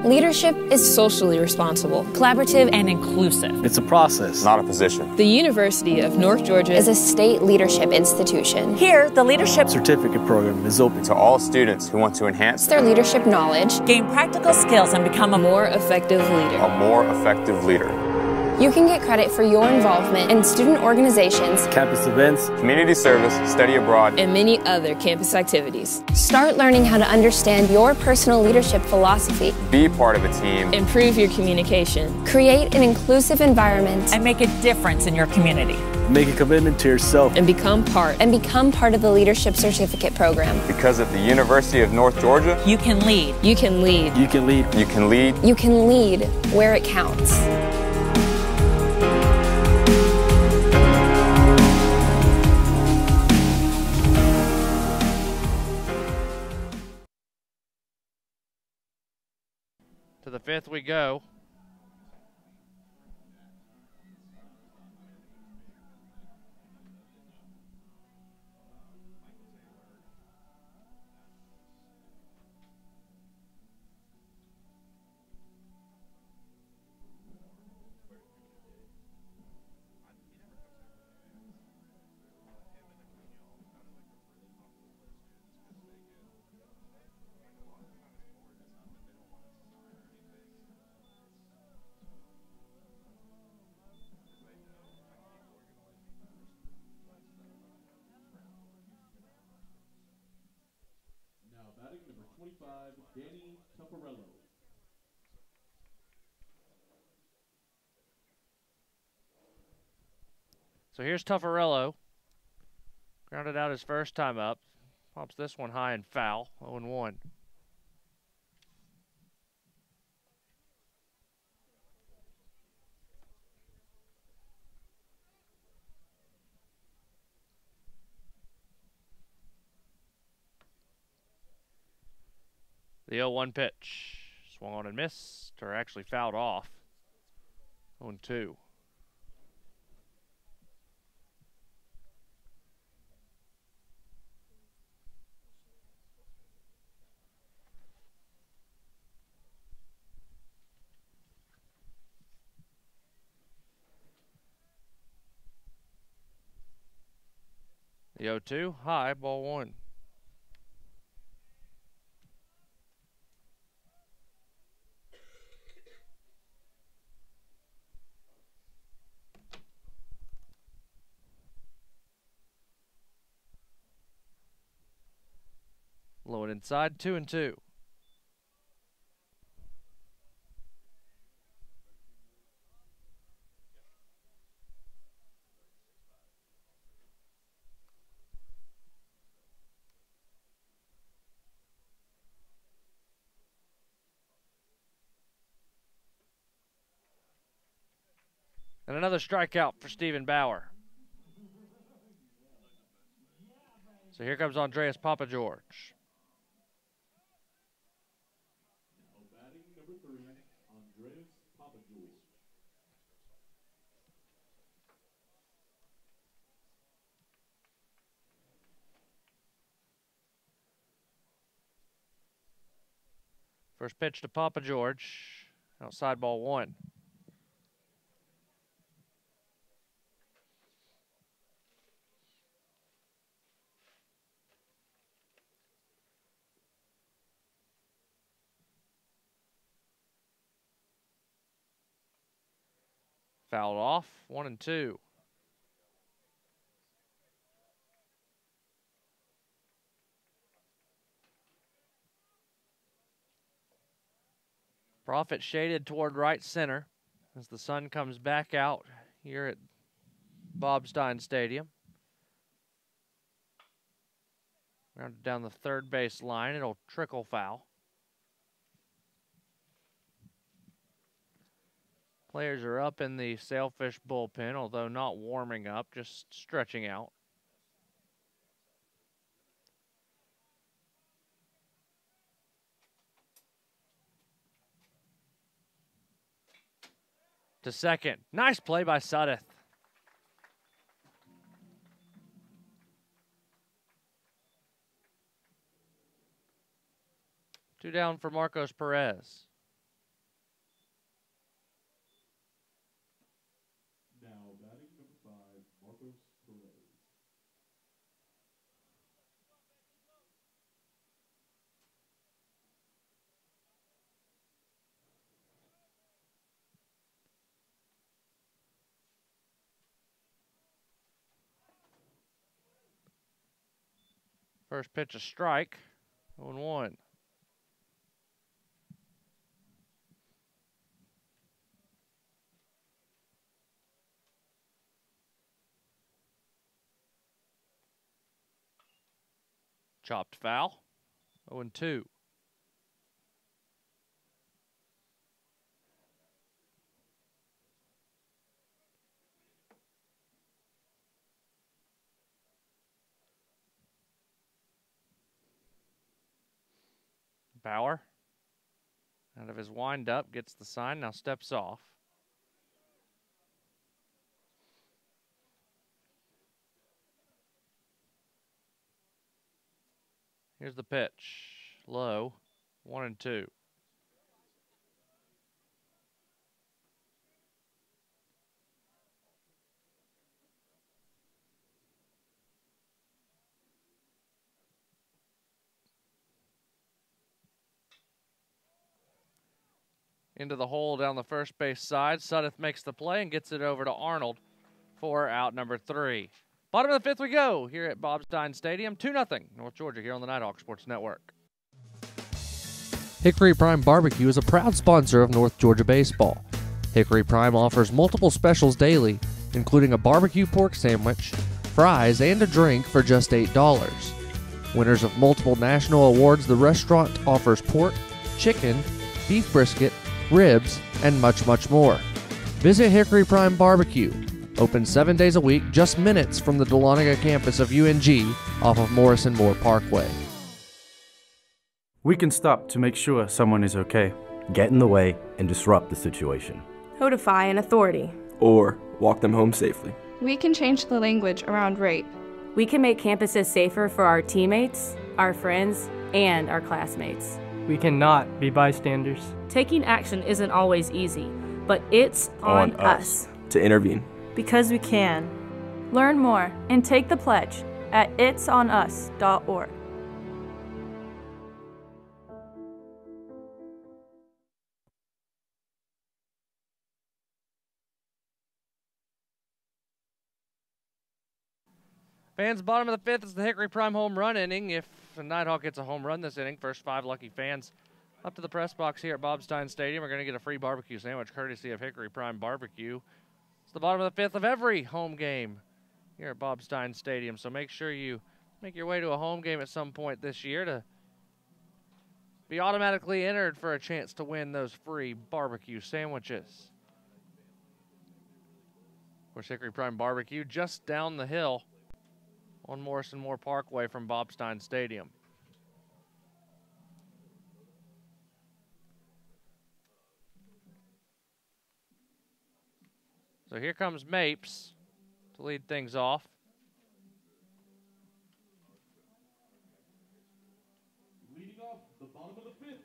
Leadership is socially responsible, collaborative, and inclusive.
It's a process, not a position.
The University of North Georgia is a state leadership institution.
Here, the leadership
Certificate program is open
To all students who want to enhance
their leadership knowledge,
gain practical skills, and become a
more effective leader.
a more effective leader.
You can get credit for your involvement in student organizations,
campus events,
Community service, study abroad,
and many other campus activities. Start learning how to understand your personal leadership philosophy,
be part of a team,
improve your communication, create an inclusive environment,
and make a difference in your community.
make a commitment to yourself,
and become part of the Leadership Certificate Program.
because at the University of North Georgia,
You can lead.
You can lead.
you can lead.
you can lead.
You can lead where it counts.
To the 5th we go.
Now batting number 25, Danny Tuffarello.
So here's Tuffarello. Grounded out his first time up. Pops this one high and foul. 0-1. The 0-1 pitch. Swung on and missed, or actually fouled off. 0-2. The 0-2, high, ball 1. inside, 2-2. And another strikeout for Stephen Bauer. So here comes Andreas Papageorge.
Batting number 3, Andreas Papageorge.
First pitch to Papageorge. Outside ball 1. Fouled off, 1-2. Profit shaded toward right center as the sun comes back out here at Bob Stein Stadium. Rounded down the third base line, it'll trickle foul. Players are up in the Sailfish bullpen, although not warming up, just stretching out. To second. Nice play by Sudeth. Two down for Marcos Perez.
Now batting number 5, Marcos Perez.
First pitch a strike. 0-1. Chopped foul. 0-2. Bauer, out of his windup, gets the sign, now steps off. Here's the pitch. Low. 1-2. Into the hole down the first base side. Sudeth makes the play and gets it over to Arnold for out number 3. Bottom of the 5th we go here at Bob Stein Stadium. 2-0 North Georgia here on the Nighthawk Sports Network.
Hickory Prime Barbecue is a proud sponsor of North Georgia baseball. Hickory Prime offers multiple specials daily, including a barbecue pork sandwich, fries, and a drink for just $8. Winners of multiple national awards, the restaurant offers pork, chicken, beef brisket, ribs, and much, much more. Visit Hickory Prime Barbecue. Open 7 days a week, just minutes from the Dahlonega campus of UNG off of Morrison Moore Parkway.
We can stop to make sure someone is okay.
Get in the way and disrupt the situation.
Notify an authority.
Or walk them home safely.
We can change the language around rape.
We can make campuses safer for our teammates, our friends, and our classmates.
We cannot be bystanders.
Taking action isn't always easy, but it's on us
to intervene.
Because we can. Learn more and take the pledge at itsonus.org.
Fans, bottom of the 5th is the Hickory Prime home run inning. If and Nighthawk gets a home run this inning. First 5 lucky fans up to the press box here at Bobstein Stadium are going to get a free barbecue sandwich courtesy of Hickory Prime Barbecue. It's the bottom of the 5th of every home game here at Bobstein Stadium, so make sure you make your way to a home game at some point this year to be automatically entered for a chance to win those free barbecue sandwiches. Of course, Hickory Prime Barbecue just down the hill on Morrison Moore Parkway from Bobstein Stadium. So here comes Mapes to lead things off.
Leading off the bottom of the 5th,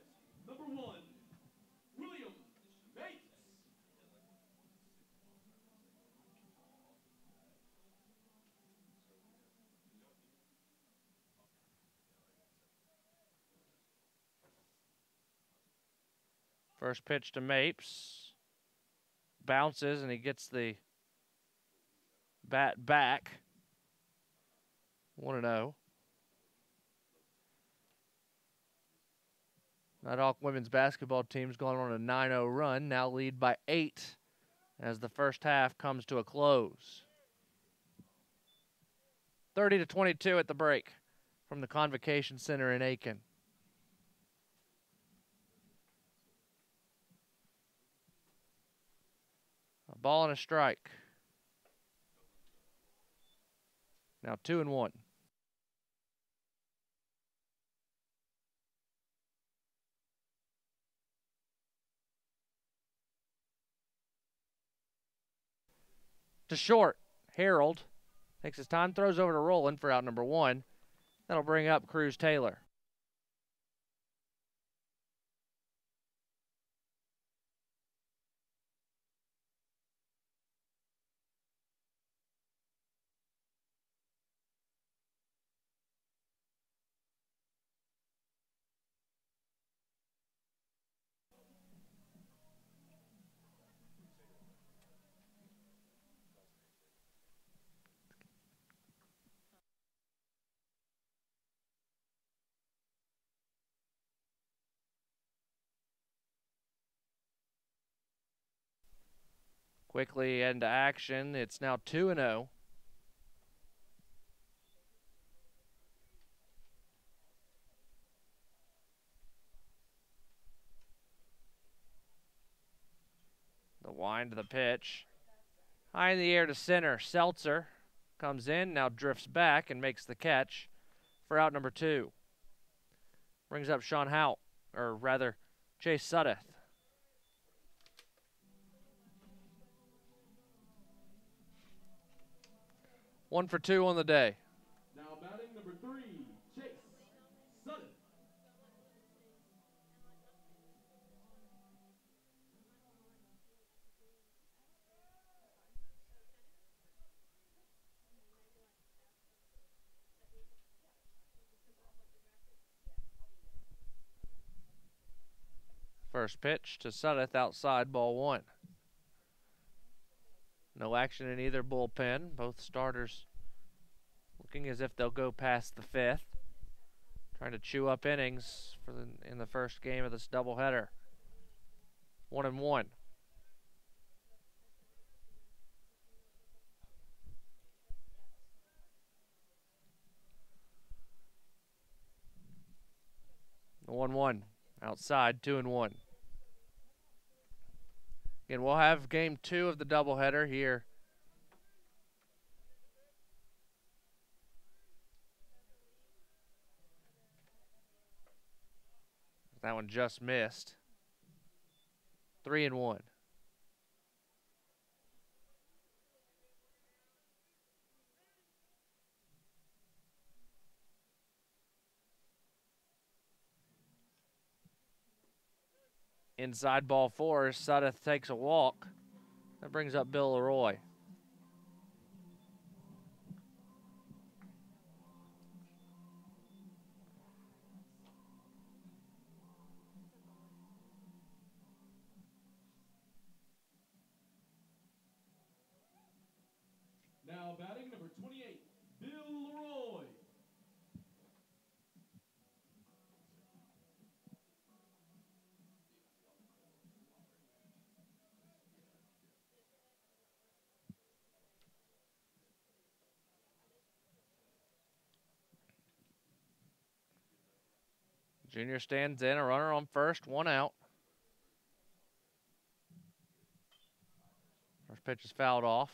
number 1, William Mapes.
First pitch to Mapes. Bounces, and he gets the bat back. 1-0. Nighthawk women's basketball team's gone on a 9-0 run, now lead by 8 as the first half comes to a close. 30-22 at the break from the Convocation Center in Aiken. A ball and a strike. Now 2-1. To short, Harold takes his time, throws over to Rowland for out number 1. That'll bring up Cruz Taylor. Quickly into action. It's now 2-0. The wind to the pitch. High in the air to center. Seltzer comes in, now drifts back and makes the catch for out number 2. Brings up Sean Hout, or rather, Chase Suddeth. One for 2 on the day.
Now batting number 3, Chase Sutton.
First pitch to Suddeth, outside, ball 1. No action in either bullpen. Both starters looking as if they'll go past the 5th. Trying to chew up innings in the first game of this doubleheader. 1-1. The 1-1 outside, 2-1. Again, we'll have game 2 of the doubleheader here. That one just missed. 3-1. Inside ball 4, Suddeth takes a walk. That brings up Bill Leroy.
Now batting number 28, Bill Leroy.
Junior stands in, a runner on first, 1 out. First pitch is fouled off.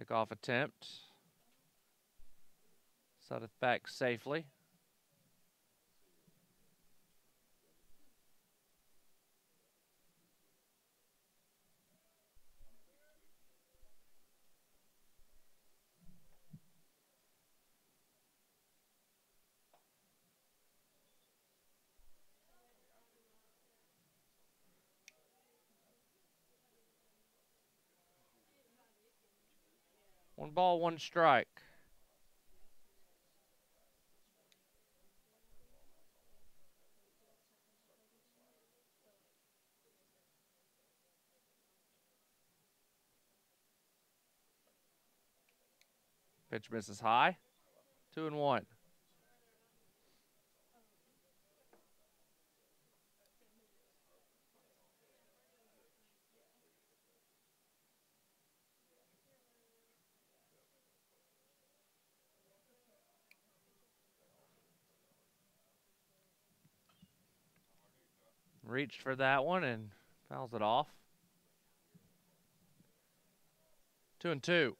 Pickoff attempt. Sudeth back safely. One ball, one strike. Pitch misses high. 2-1. Reached for that one and fouls it off. 2-2.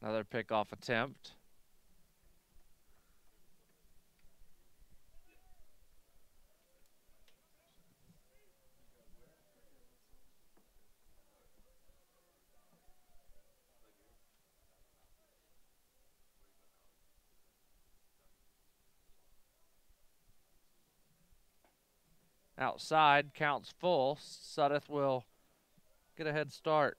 Another pickoff attempt. Outside, counts full. Sudeth will get a head start.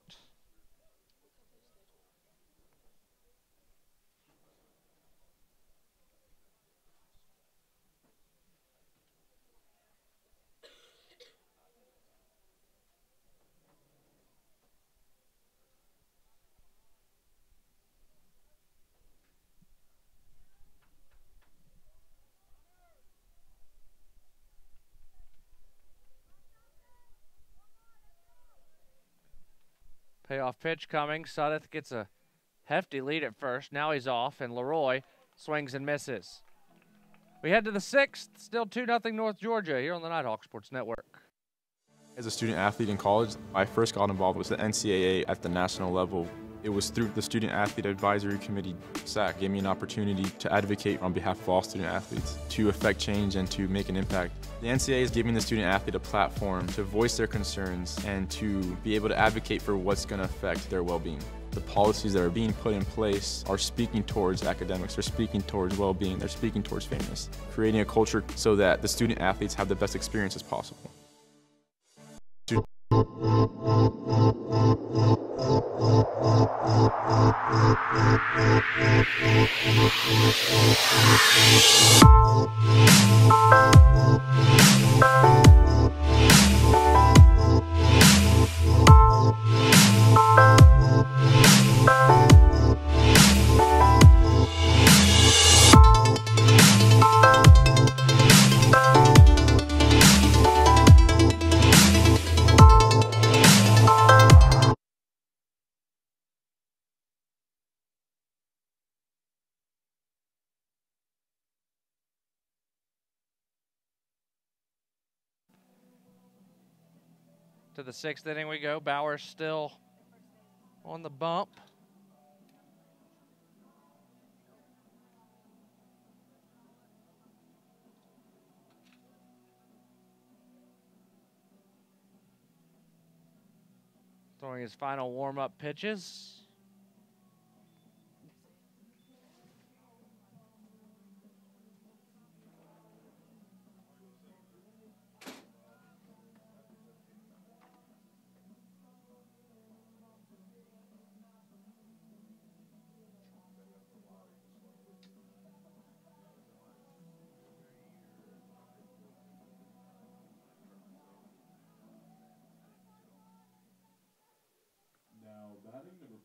Payoff pitch coming. Sudeth gets a hefty lead at first. Now he's off, and Leroy swings and misses. We head to the 6th. Still 2-0 North Georgia here on the Nighthawk Sports Network.
As a student athlete in college, I first got involved with the NCAA at the national level. It was through the Student Athlete Advisory Committee, SAC, gave me an opportunity to advocate on behalf of all student athletes, to affect change and to make an impact. The NCAA is giving the student athlete a platform to voice their concerns and to be able to advocate for what's going to affect their well-being. The policies that are being put in place are speaking towards academics, they're speaking towards well-being, they're speaking towards fairness, creating a culture so that the student athletes have the best experience as possible.
To the 6th inning we go. Bauer still on the bump. Throwing his final warm-up pitches.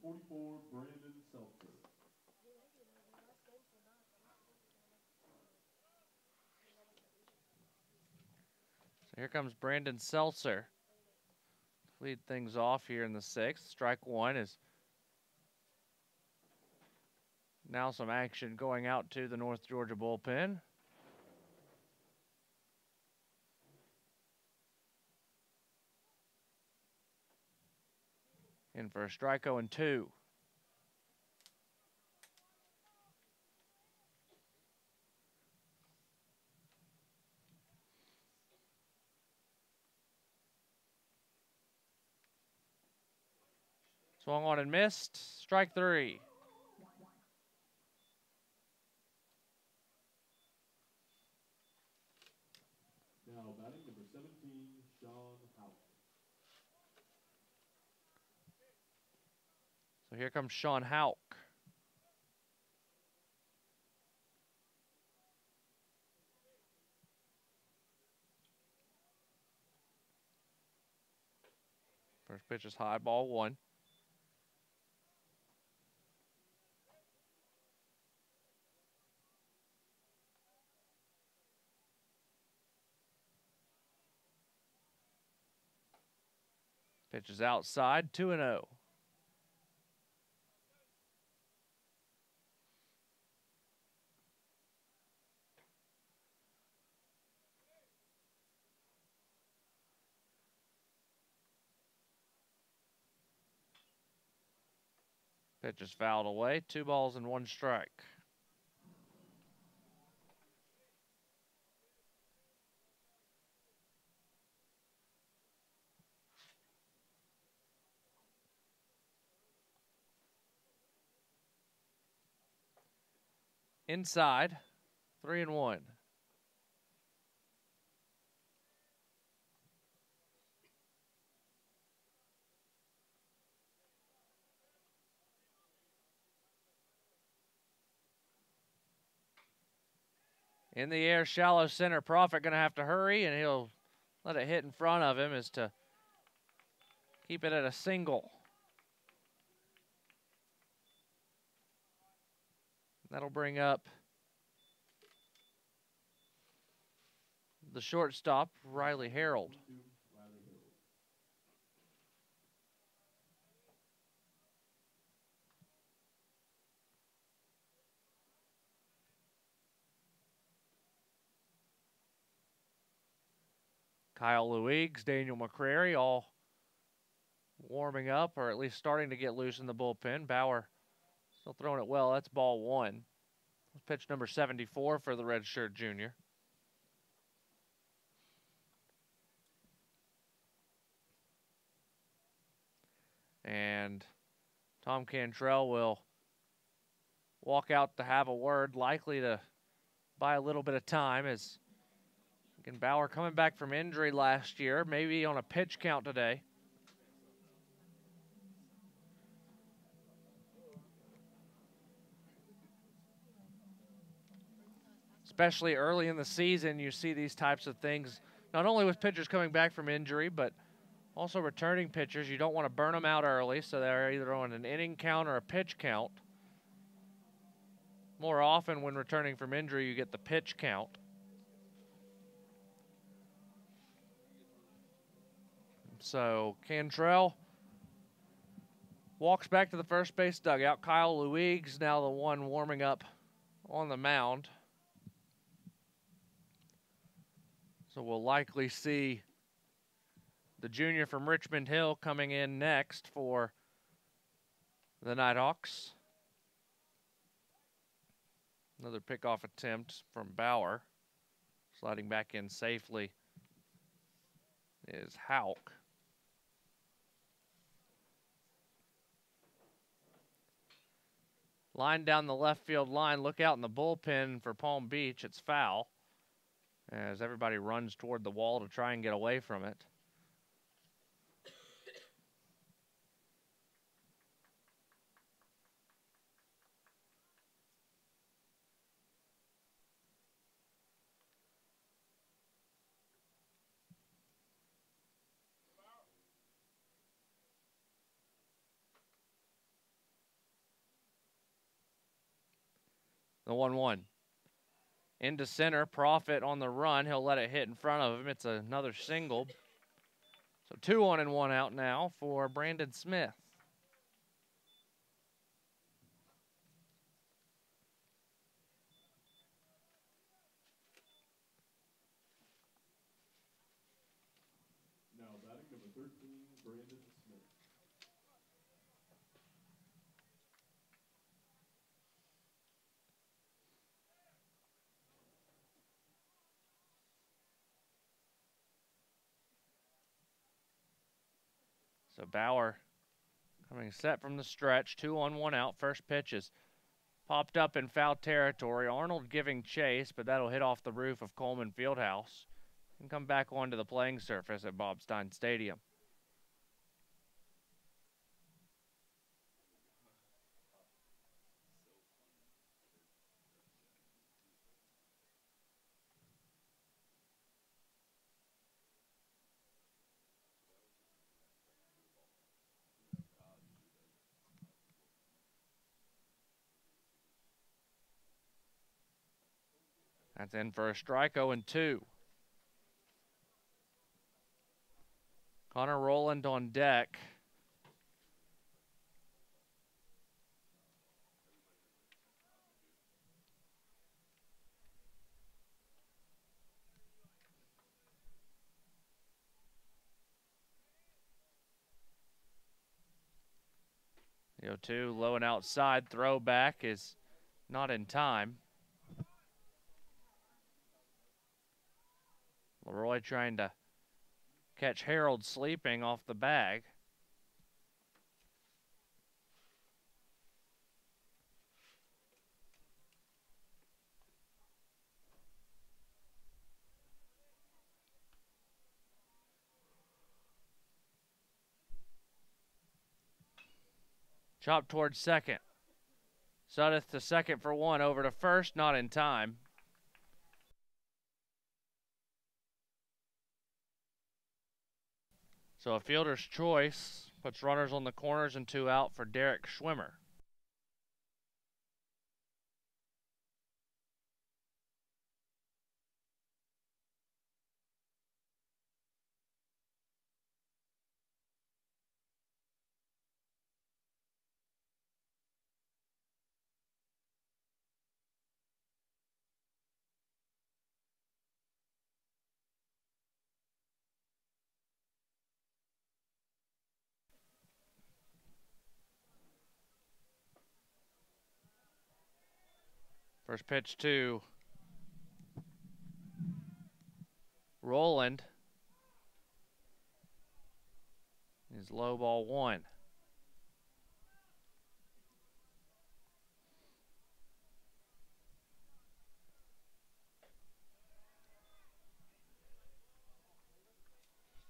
44, Brandon Seltzer.
So here comes Brandon Seltzer. Lead things off here in the 6th. Strike one is now some action going out to the North Georgia bullpen. In for a strike 0-2. Swung on and missed. Strike 3.
Now batting number 17, Sean Houck.
So here comes Sean Houck. First pitch is high, ball 1. Pitch is outside, 2-0. Pitch is fouled away, 2 balls and 1 strike. Inside, 3-1. In the air, shallow center. Prophet going to have to hurry, and he'll let it hit in front of him as to keep it at a single. That'll bring up the shortstop, Riley Harold. Kyle Luigs, Daniel McCrary, all warming up, or at least starting to get loose in the bullpen. Bauer still throwing it well. That's ball 1. Pitch number 74 for the redshirt junior. And Tom Cantrell will walk out to have a word, likely to buy a little bit of time, as again, Bauer coming back from injury last year, maybe on a pitch count today. Especially early in the season, you see these types of things, not only with pitchers coming back from injury, but also returning pitchers. You don't want to burn them out early, so they're either on an inning count or a pitch count. More often when returning from injury, you get the pitch count. So Cantrell walks back to the first base dugout. Kyle Luigs now the one warming up on the mound. So we'll likely see the junior from Richmond Hill coming in next for the Nighthawks. Another pickoff attempt from Bauer. Sliding back in safely is Houck. Line down the left field line. Look out in the bullpen for Palm Beach. It's foul as everybody runs toward the wall to try and get away from it. The 1-1. Into center, Profit on the run. He'll let it hit in front of him. It's another single. So 2 on and 1 out now for Brandon Smith.
Now batting number 13, Brandon Smith.
So Bauer coming set from the stretch. 2 on 1 out. First pitch is popped up in foul territory. Arnold giving chase, but that'll hit off the roof of Coleman Fieldhouse and come back onto the playing surface at Bob Stein Stadium. That's in for a strike, 0-2. Connor Rowland on deck. The 0-2, low and outside. Throwback is not in time. Leroy trying to catch Harold sleeping off the bag. Chop towards second. Suddeth to second for 1. Over to first, not in time. So a fielder's choice puts runners on the corners and 2 out for Derek Schwimmer. First pitch to Rowland is low ball 1.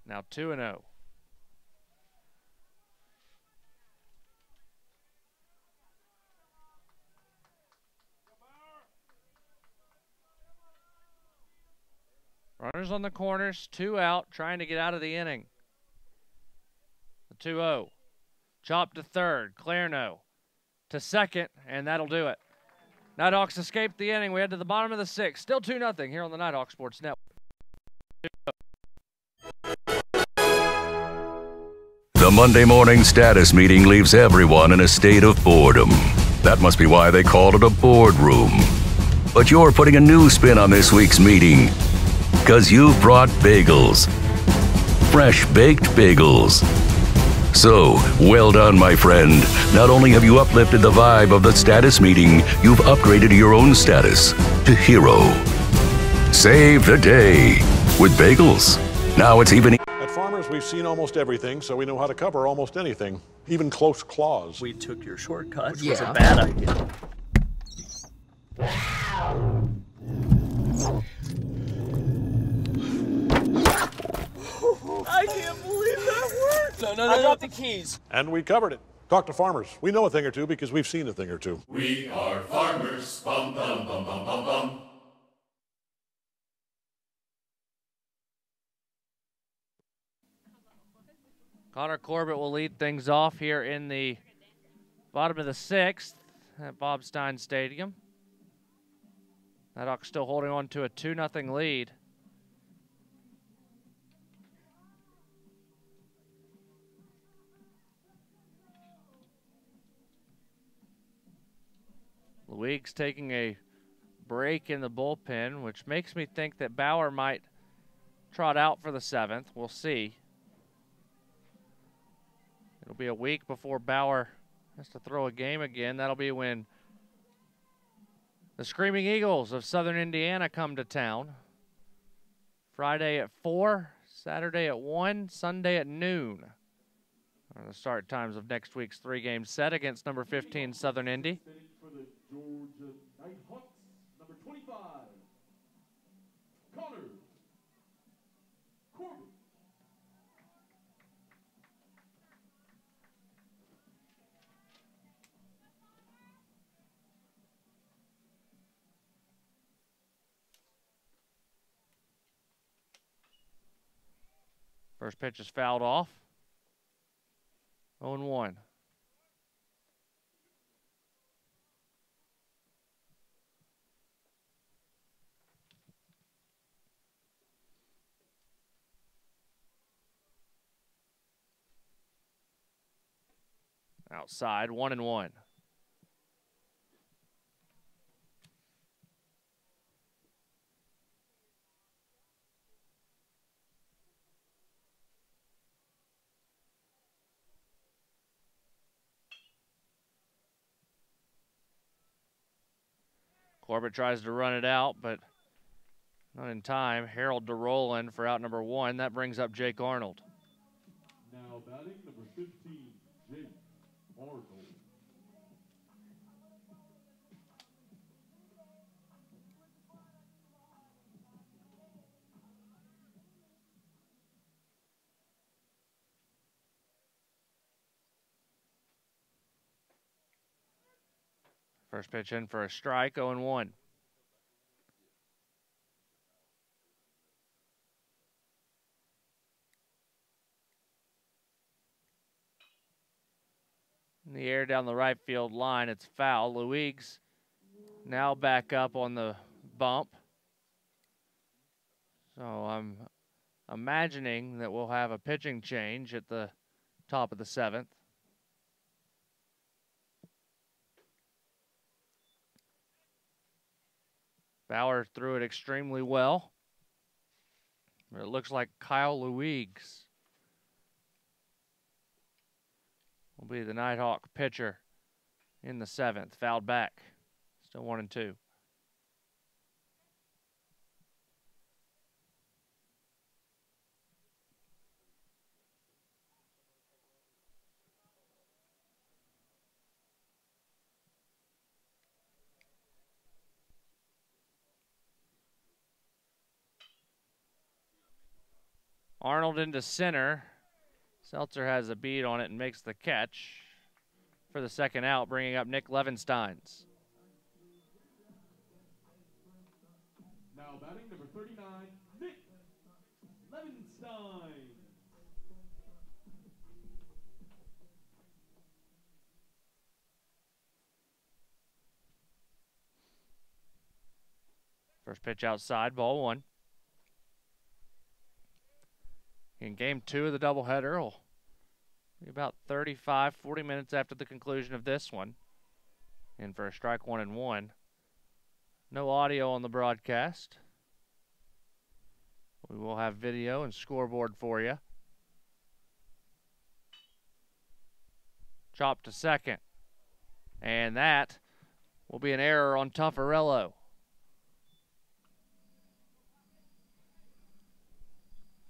Now 2-0. Runners on the corners, 2 out, trying to get out of the inning. The 2-0. Chop to third, Clarno to second, and that'll do it. Nighthawks escaped the inning. We head to the bottom of the 6th. Still 2-0 here on the Nighthawk Sports Network.
The Monday morning status meeting leaves everyone in a state of boredom. That must be why they called it a boardroom. But you're putting a new spin on this week's meeting, because you've brought bagels. Fresh baked bagels. So, well done, my friend. Not only have you uplifted the vibe of the status meeting, you've upgraded your own status to hero. Save the day with bagels. Now it's even...
At Farmers, we've seen almost everything, so we know how to cover almost anything, even close claws.
We took your shortcut, which was a bad idea.
I can't believe that worked!
No, I dropped the keys.
And we covered it. Talk to Farmers. We know a thing or two because we've seen a thing or two.
We are farmers. Bum, bum, bum, bum, bum, bum.
Connor Corbett will lead things off here in the bottom of the 6th at Bob Stein Stadium. Nighthawks still holding on to a 2-0 lead. Luig's taking a break in the bullpen, which makes me think that Bauer might trot out for the 7th. We'll see. It'll be a week before Bauer has to throw a game again. That'll be when the Screaming Eagles of Southern Indiana come to town. Friday at 4, Saturday at 1, Sunday at noon are the start times of next week's 3-game set against number 15 Southern Indy.
For the Georgia Nighthawks, number 25, Connor Corbin.
First pitch is fouled off. 0-1. Outside, 1-1. Corbett tries to run it out, but not in time. Harold DeRolin for out number 1. That brings up Jake Arnold.
Now batting number 15, Jake Arnold.
First pitch in for a strike, 0-1. In the air down the right field line, it's foul. Luig's now back up on the bump. So I'm imagining that we'll have a pitching change at the top of the 7th. Bauer threw it extremely well. But it looks like Kyle Luig's will be the Nighthawk pitcher in the 7th. Fouled back. Still 1-2. Arnold into center. Seltzer has a beat on it and makes the catch for the second out, bringing up Nick Levensteins.
Now batting number 39, Nick Levenstein.
First pitch outside, ball 1. In game 2 of the doubleheader, will be about 35, 40 minutes after the conclusion of this one. In for a strike, 1-1. No audio on the broadcast. We will have video and scoreboard for you. Chop to second. And that will be an error on Tuffarello.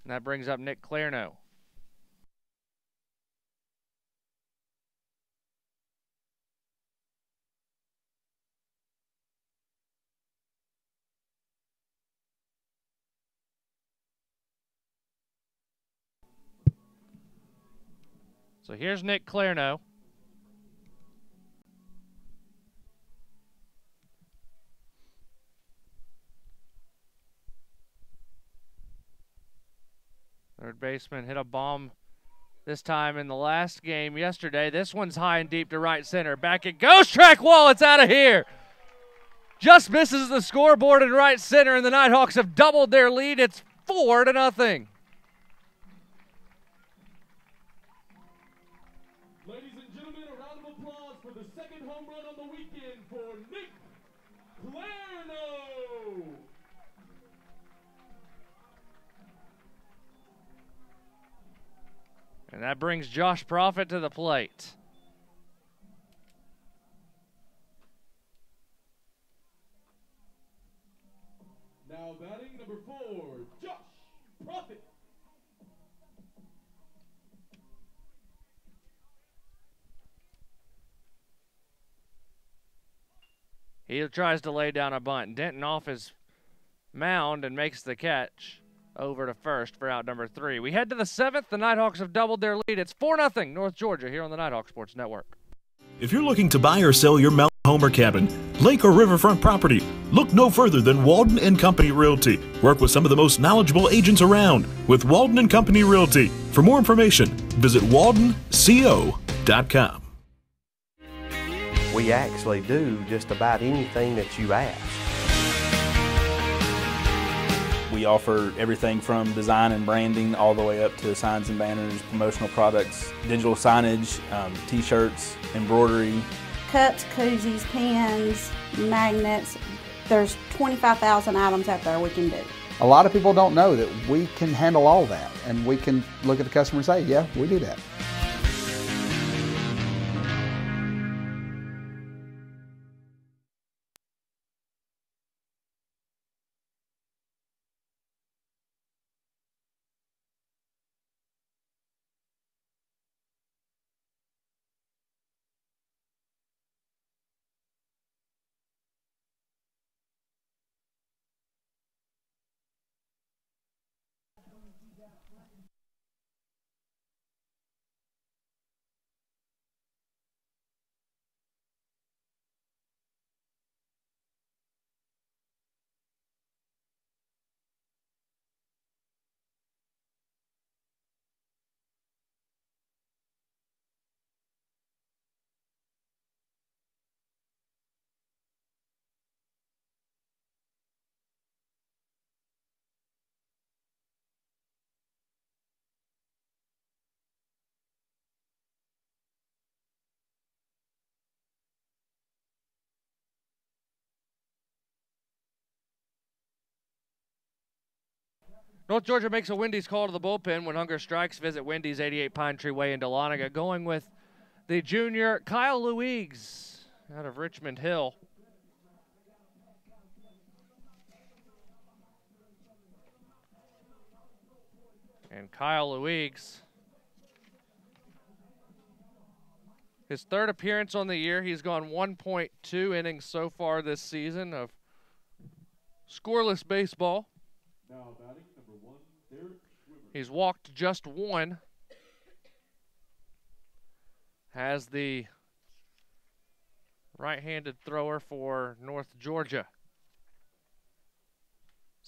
And that brings up Nick Clarno. So here's Nick Clarno. Third baseman hit a bomb this time in the last game yesterday. This one's high and deep to right center. Back it goes. Track wall. It's out of here. just misses the scoreboard in right center, and the Nighthawks have doubled their lead. It's 4-0.
Ladies and gentlemen, a round of applause for the second home run on the weekend for Nick Clarno.
And that brings Josh Profit to the plate.
Now batting number 4, Josh Profit.
He tries to lay down a bunt. Denton off his mound and makes the catch over to first for out number 3. We head to the 7th. The Nighthawks have doubled their lead. It's 4-0 North Georgia here on the Nighthawk Sports Network.
If you're looking to buy or sell your mountain home or cabin, lake or riverfront property, look no further than Walden and Company Realty. Work with some of the most knowledgeable agents around with Walden and Company Realty. For more information, visit waldenco.com.
We actually do just about anything that you ask.
We offer everything from design and branding all the way up to signs and banners, promotional products, digital signage, t-shirts, embroidery.
Cups, koozies, pens, magnets. There's 25,000 items out there we can do.
A lot of people don't know that we can handle all that, and we can look at the customer and say, yeah, we do that.
North Georgia makes a Wendy's call to the bullpen when hunger strikes. Visit Wendy's, 88 Pine Tree Way in Dahlonega. Going with the junior Kyle Luigs out of Richmond Hill. And Kyle Luigs, his third appearance on the year. He's gone 1.2 innings so far this season of scoreless baseball.
Now batting number 1, Derek Schwimmer.
He's walked just one. Has the right-handed thrower for North Georgia.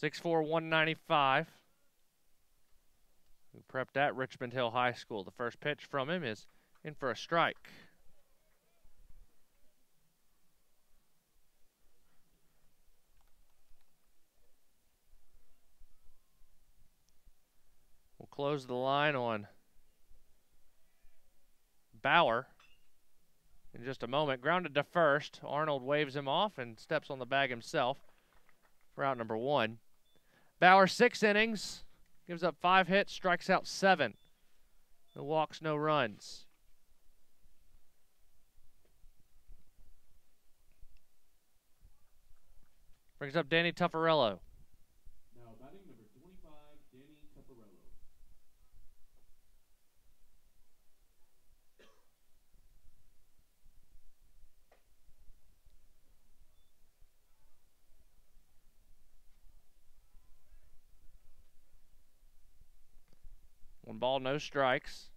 6'4", 195. Who prepped at Richmond Hill High School. The first pitch from him is in for a strike. We'll close the line on Bauer in just a moment. Grounded to first. Arnold waves him off and steps on the bag himself for out number 1. Bauer, 6 innings. Gives up 5 hits, strikes out 7. No walks, no runs. Brings up Danny Tuffarello.
Now batting number 25, Danny Tuffarello.
One ball, no strikes.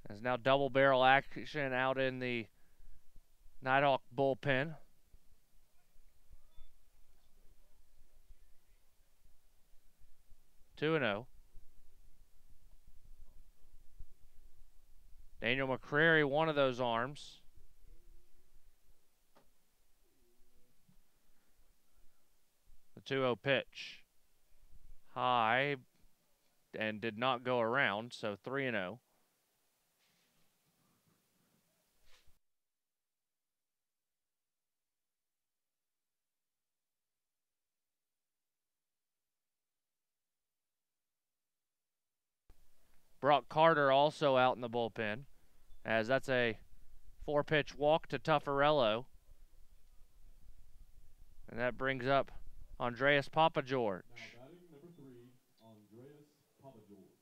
There's now double barrel action out in the Nighthawk bullpen. Two and 0. Daniel McCrary, one of those arms. The 2-0 pitch. High and did not go around, so 3-0. Brock Carter also out in the bullpen, as that's a 4-pitch walk to Tuffarello. And that brings up Andreas Papageorge.
Now batting number 3, Andreas Papageorge.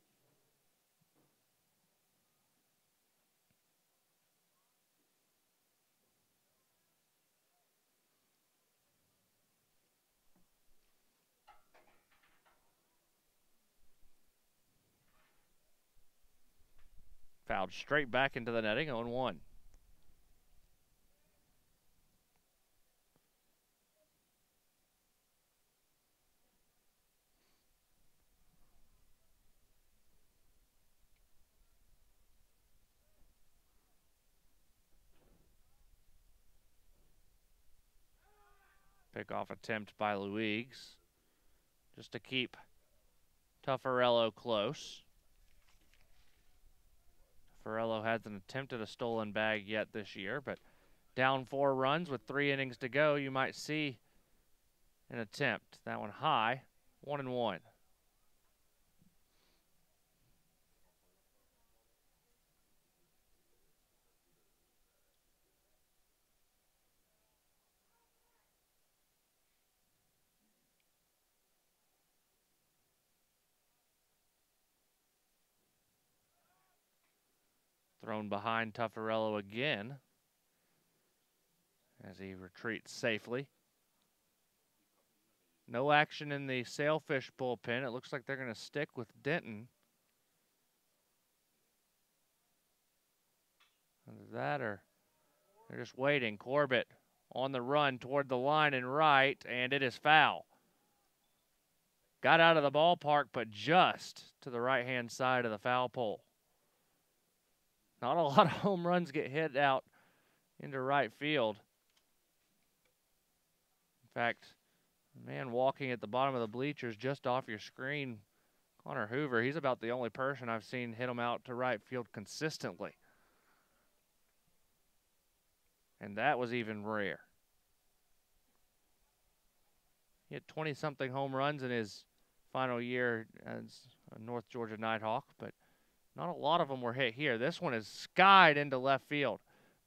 Fouled straight back into the netting, 0-1. Pickoff attempt by Luigs, just to keep Tuffarello close. Tuffarello hasn't attempted a stolen bag yet this year, but down 4 runs with 3 innings to go, you might see an attempt. That one high, 1-1. Thrown behind Tuffarello again as he retreats safely. No action in the Sailfish bullpen. It looks like they're going to stick with Denton. Either that or they're just waiting. Corbett on the run toward the line and right, and it is foul. Got out of the ballpark, but just to the right-hand side of the foul pole. Not a lot of home runs get hit out into right field. In fact, the man walking at the bottom of the bleachers just off your screen, Connor Hoover, he's about the only person I've seen hit him out to right field consistently. And that was even rare. He had 20-something home runs in his final year as a North Georgia Nighthawk, but not a lot of them were hit here. This one is skied into left field.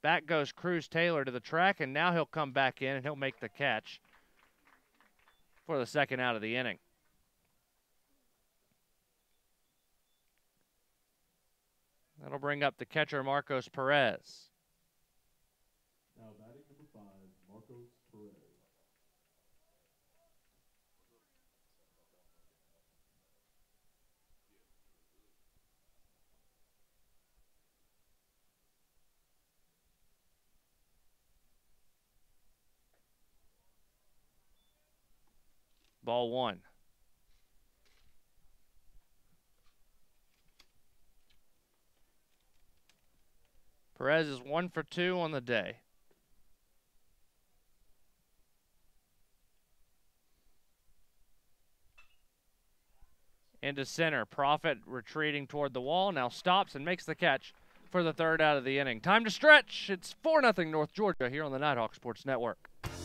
Back goes Cruz Taylor to the track, and now he'll come back in and he'll make the catch for the second out of the inning. That'll bring up the catcher, Marcos Perez.
Now batting number 5, Marcos Perez.
Ball 1. Perez is 1 for 2 on the day. Into center. Profit retreating toward the wall. Now stops and makes the catch for the third out of the inning. Time to stretch. It's 4-0 North Georgia here on the Nighthawk Sports Network.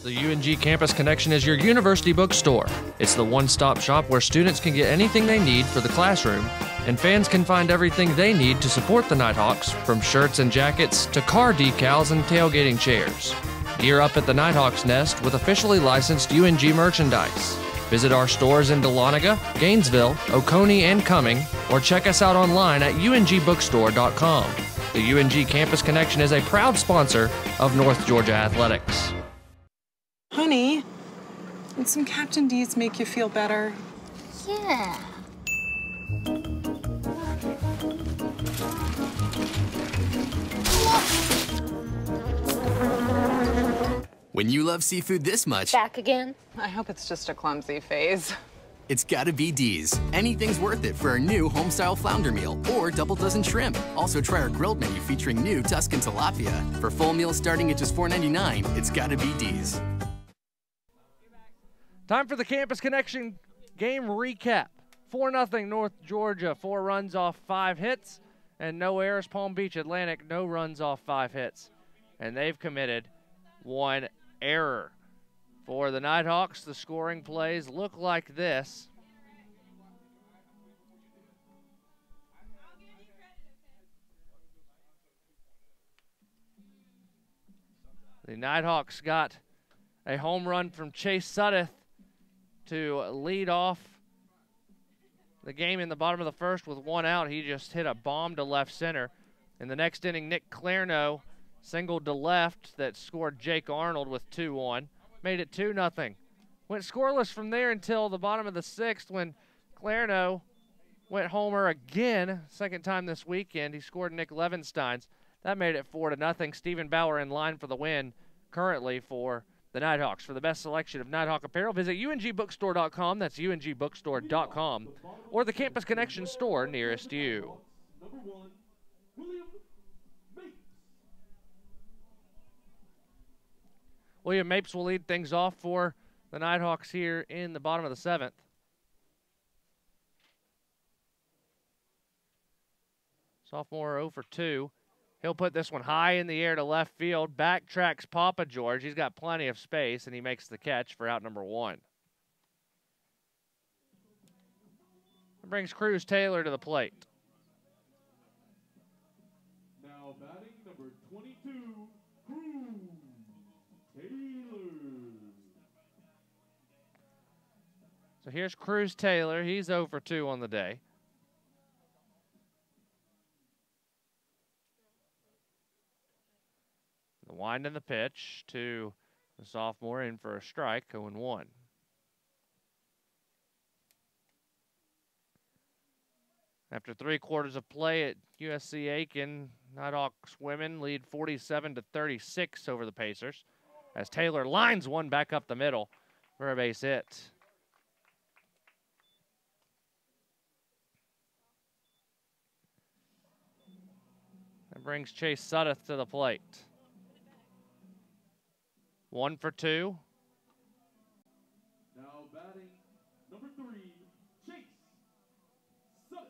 The UNG Campus Connection is your university bookstore. It's the one-stop shop where students can get anything they need for the classroom, and fans can find everything they need to support the Nighthawks, from shirts and jackets to car decals and tailgating chairs. Gear up at the Nighthawks Nest with officially licensed UNG merchandise. Visit our stores in Dahlonega, Gainesville, Oconee, and Cumming, or check us out online at ungbookstore.com. The UNG Campus Connection is a proud sponsor of North Georgia Athletics.
Honey, would some Captain D's make you feel better?
Yeah.
When you love seafood this much...
Back again?
I hope it's just a clumsy phase.
It's gotta be D's. Anything's worth it for our new home-style flounder meal or double dozen shrimp. Also try our grilled menu featuring new Tuscan tilapia. For full meals starting at just $4.99, it's gotta be D's.
Time for the Campus Connection game recap. 4-0 North Georgia, 4 runs off 5 hits, and no errors. Palm Beach Atlantic, no runs off 5 hits, and they've committed 1 error. For the Nighthawks, the scoring plays look like this. The Nighthawks got a home run from Chase Suddeth to lead off the game in the bottom of the first with 1 out. He just hit a bomb to left center. In the next inning, Nick Clarno singled to left that scored Jake Arnold with 2-1. Made it 2-0. Went scoreless from there until the bottom of the 6th when Clarno went homer again, second time this weekend. He scored Nick Levenstein's. That made it 4-0. Stephen Bauer in line for the win currently for the Nighthawks. For the best selection of Nighthawk apparel, visit ungbookstore.com. That's ungbookstore.com. Or the Campus Connection store nearest you.
Number 1, William Mapes.
William Mapes will lead things off for the Nighthawks here in the bottom of the 7th. Sophomore 0 for 2. He'll put this one high in the air to left field. Backtracks Papa George. He's got plenty of space, and he makes the catch for out number 1. That brings Cruz Taylor to the plate.
Now batting number 22, Cruz Taylor.
So here's Cruz Taylor. He's 0 for 2 on the day. The wind and the pitch to the sophomore in for a strike, 0-1. After 3 quarters of play at USC Aiken, Nighthawks women lead 47-36 over the Pacers as Taylor lines one back up the middle for a base hit. That brings Chase Suddeth to the plate. 1 for 2.
Now batting number 3, Chase Suddeth.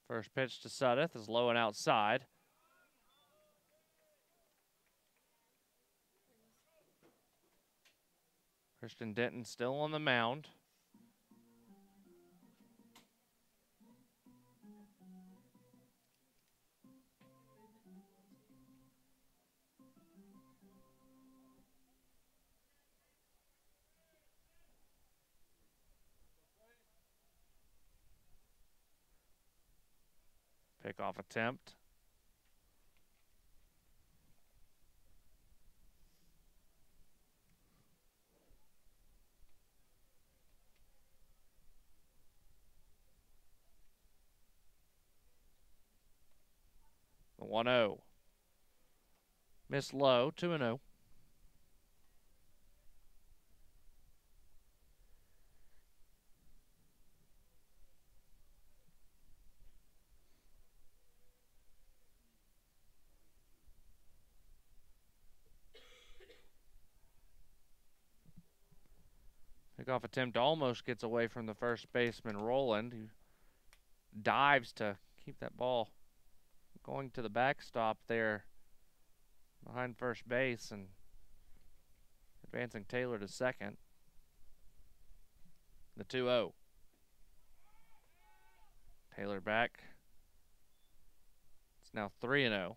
First pitch to Suddeth is low and outside. Christian Denton still on the mound. Pickoff attempt. The 1-0. Miss low, 2-0. Pickoff attempt almost gets away from the first baseman, Roland, who dives to keep that ball going to the backstop there behind first base and advancing Taylor to second. The 2-0. Taylor back. It's now 3-0.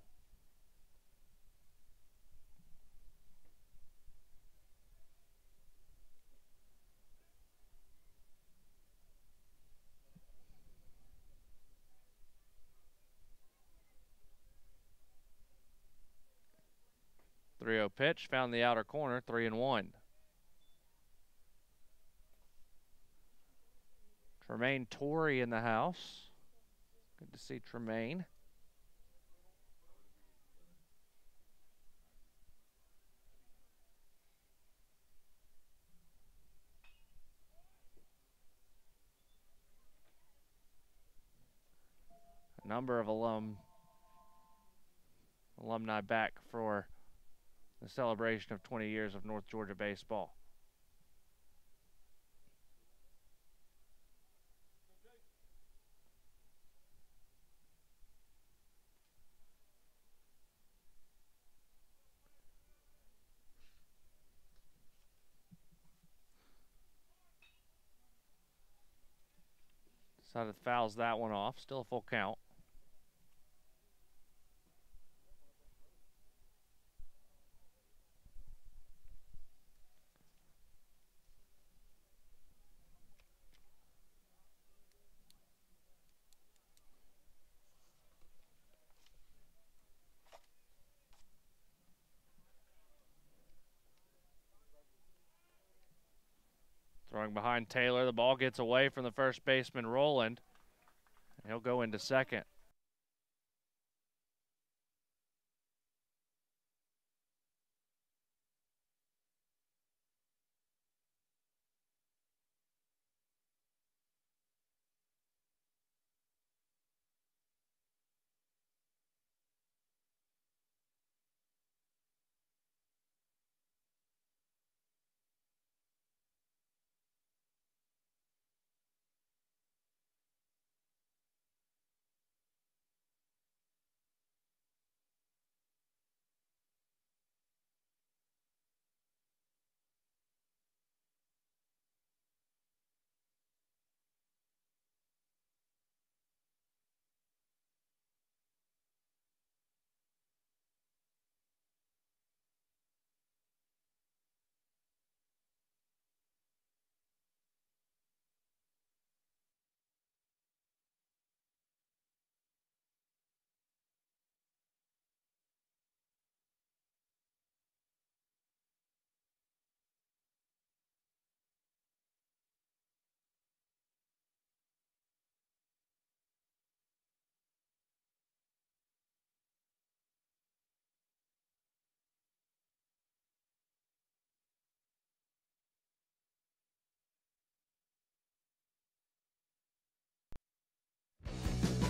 Pitch, found the outer corner, 3-1. Tremaine Torrey in the house. Good to see Tremaine. number of alumni back for the celebration of 20 years of North Georgia baseball. Decided fouls that one off. Still a full count. Throwing behind Taylor. The ball gets away from the first baseman, Roland. And he'll go into second.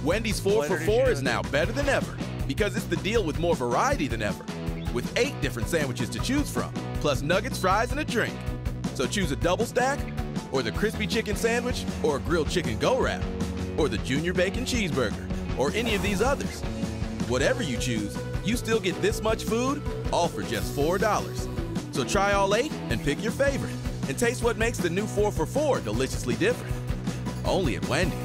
Wendy's 4 for 4 is now better than ever because it's the deal with more variety than ever. With 8 different sandwiches to choose from, plus nuggets, fries, and a drink. So choose a double stack, or the crispy chicken sandwich, or a grilled chicken go-wrap, or the junior bacon cheeseburger, or any of these others. Whatever you choose, you still get this much food, all for just $4. So try all 8 and pick your favorite, and taste what makes the new 4 for 4 deliciously different. Only at Wendy's.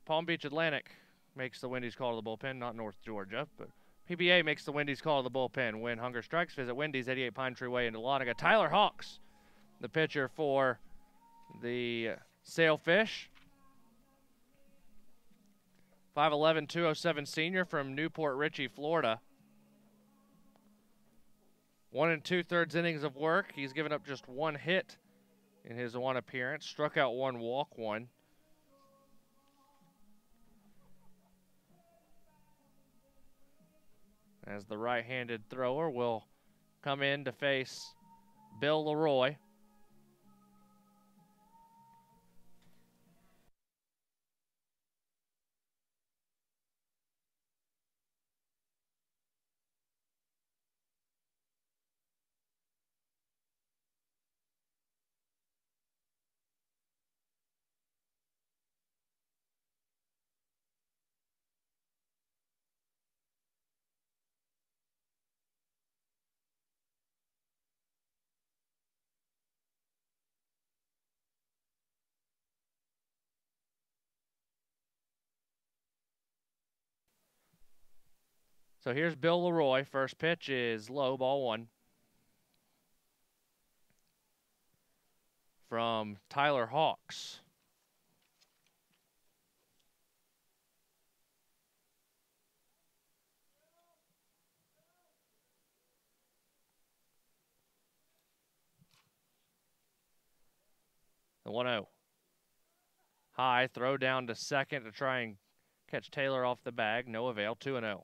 Palm Beach Atlantic makes the Wendy's call to the bullpen, not North Georgia, but PBA makes the Wendy's call to the bullpen. When hunger strikes, visit Wendy's, 88 Pine Tree Way in Dahlonega. Tyler Hawks, the pitcher for the Sailfish. 5'11", 207 senior from Newport Richey, Florida. 1 2/3 innings of work. He's given up just 1 hit in his 1 appearance. Struck out 1, walk 1. As the right-handed thrower will come in to face Bill Leroy. So here's Bill Leroy. First pitch is low, ball 1. From Tyler Hawks. The 1-0. High, throw down to second to try and catch Taylor off the bag. No avail, 2-0.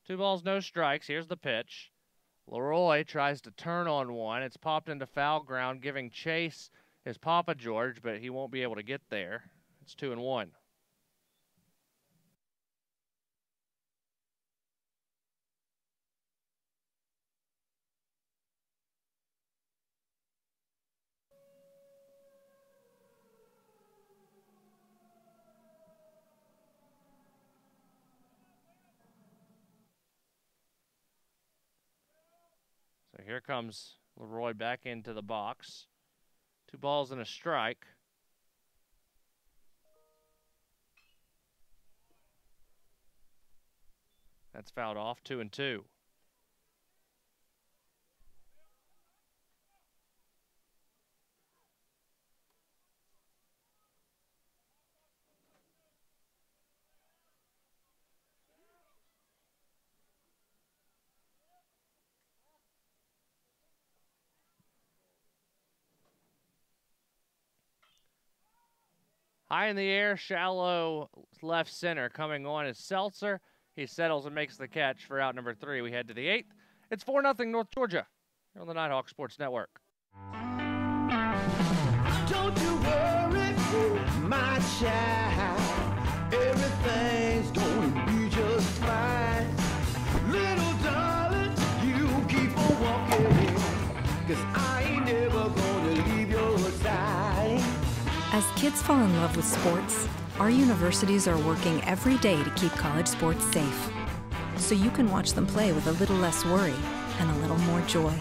Two balls, no strikes. Here's the pitch. Leroy tries to turn on one. It's popped into foul ground, giving chase his Papa George, but he won't be able to get there. It's 2-1. So here comes Leroy back into the box. 2 balls and a strike. That's fouled off, 2-2. High in the air, shallow left center. Coming on is Seltzer. He settles and makes the catch for out number 3. We head to the 8th. It's 4-0 North Georgia here on the Nighthawk Sports Network.
Don't you worry, my child. Everything's gonna be just fine. Little darling, you keep on walking, 'cause I ain't never gonna leave your side.
As kids fall in love with sports, our universities are working every day to keep college sports safe, so you can watch them play with a little less worry and a little more joy.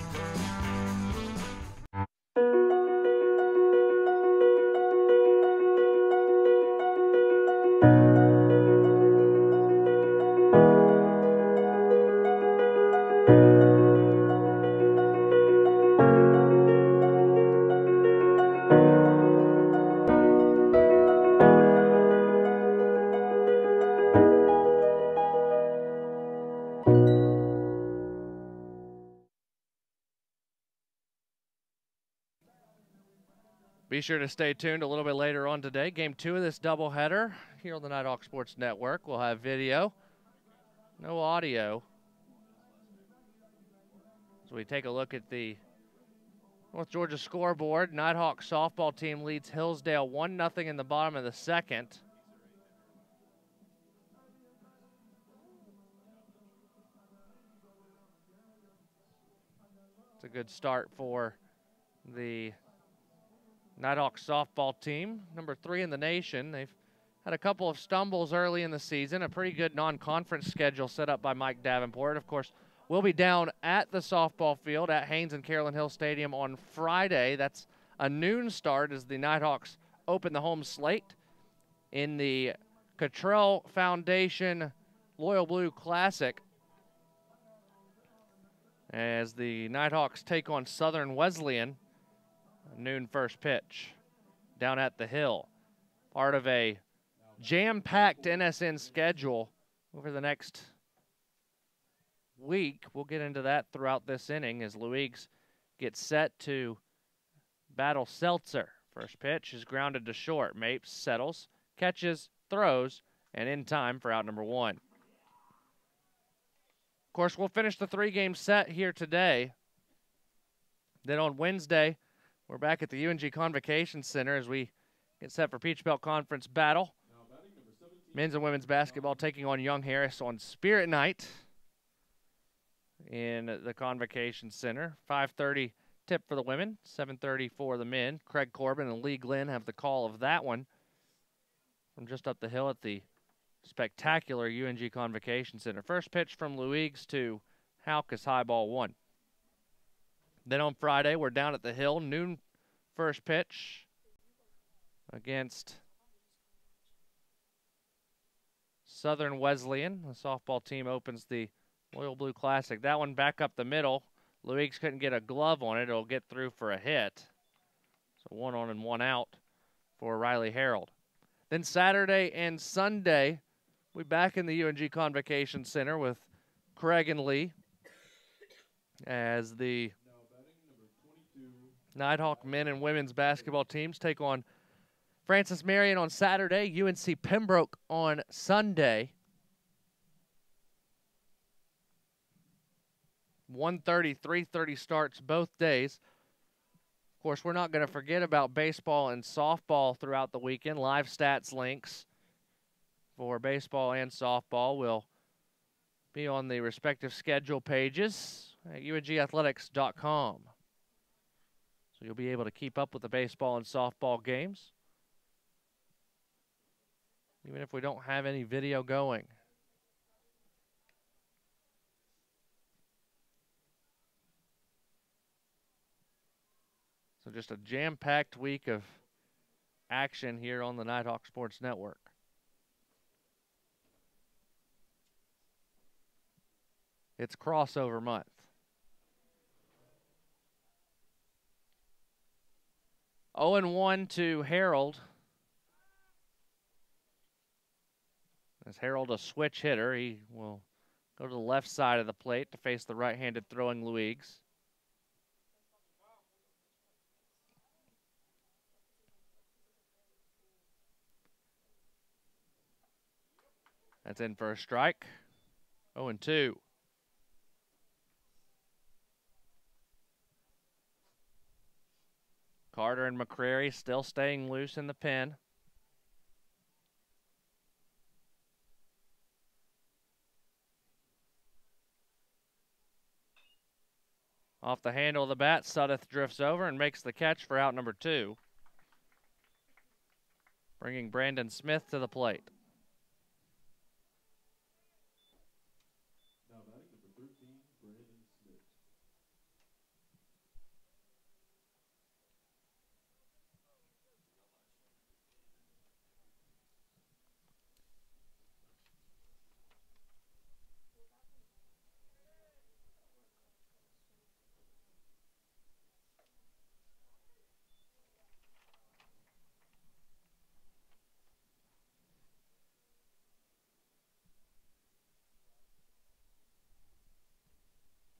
Be sure to stay tuned a little bit later on today. Game 2 of this doubleheader here on the Nighthawk Sports Network. We'll have video, no audio. So we take a look at the North Georgia scoreboard. Nighthawk softball team leads Hillsdale 1-0 in the bottom of the second. It's a good start for the Nighthawk softball team, number 3 in the nation. They've had a couple of stumbles early in the season, a pretty good non-conference schedule set up by Mike Davenport. Of course, we'll be down at the softball field at Haynes and Carolyn Hill Stadium on Friday. That's a noon start as the Nighthawks open the home slate in the Cottrell Foundation Loyal Blue Classic as the Nighthawks take on Southern Wesleyan. Noon first pitch down at the Hill. Part of a jam-packed NSN schedule over the next week. We'll get into that throughout this inning as Luigs gets set to battle Seltzer. First pitch is grounded to short. Mapes settles, catches, throws, and in time for out number 1. Of course, we'll finish the 3-game set here today. Then on Wednesday, we're back at the UNG Convocation Center as we get set for Peach Belt Conference battle. Men's and women's basketball taking on Young Harris on Spirit Night in the Convocation Center. 5:30 tip for the women, 7:30 for the men. Craig Corbin and Lee Glenn have the call of that one from just up the hill at the spectacular UNG Convocation Center. First pitch from Luigs to Hauk is high ball 1. Then on Friday, we're down at the Hill. Noon first pitch against Southern Wesleyan. The softball team opens the Loyal Blue Classic. That one back up the middle. Luigs couldn't get a glove on it. It'll get through for a hit. So 1 on and 1 out for Riley Harold. Then Saturday and Sunday, we back in the UNG Convocation Center with Craig and Lee as the Nighthawk men and women's basketball teams take on Francis Marion on Saturday, UNC Pembroke on Sunday. 1:30, 3:30 starts both days. Of course, we're not going to forget about baseball and softball throughout the weekend. Live stats links for baseball and softball will be on the respective schedule pages at UNGathletics.com. So you'll be able to keep up with the baseball and softball games, even if we don't have any video going. So just a jam-packed week of action here on the Nighthawk Sports Network. It's crossover month. Oh and 1 to Harold. As Harold a switch hitter, he will go to the left side of the plate to face the right-handed throwing Luigs. That's in for a strike. 0 and 2. Carter and McCrary still staying loose in the pen. Off the handle of the bat, Suddeth drifts over and makes the catch for out number 2, bringing Brandon Smith to the plate.
Now batting number 13, Brandon Smith.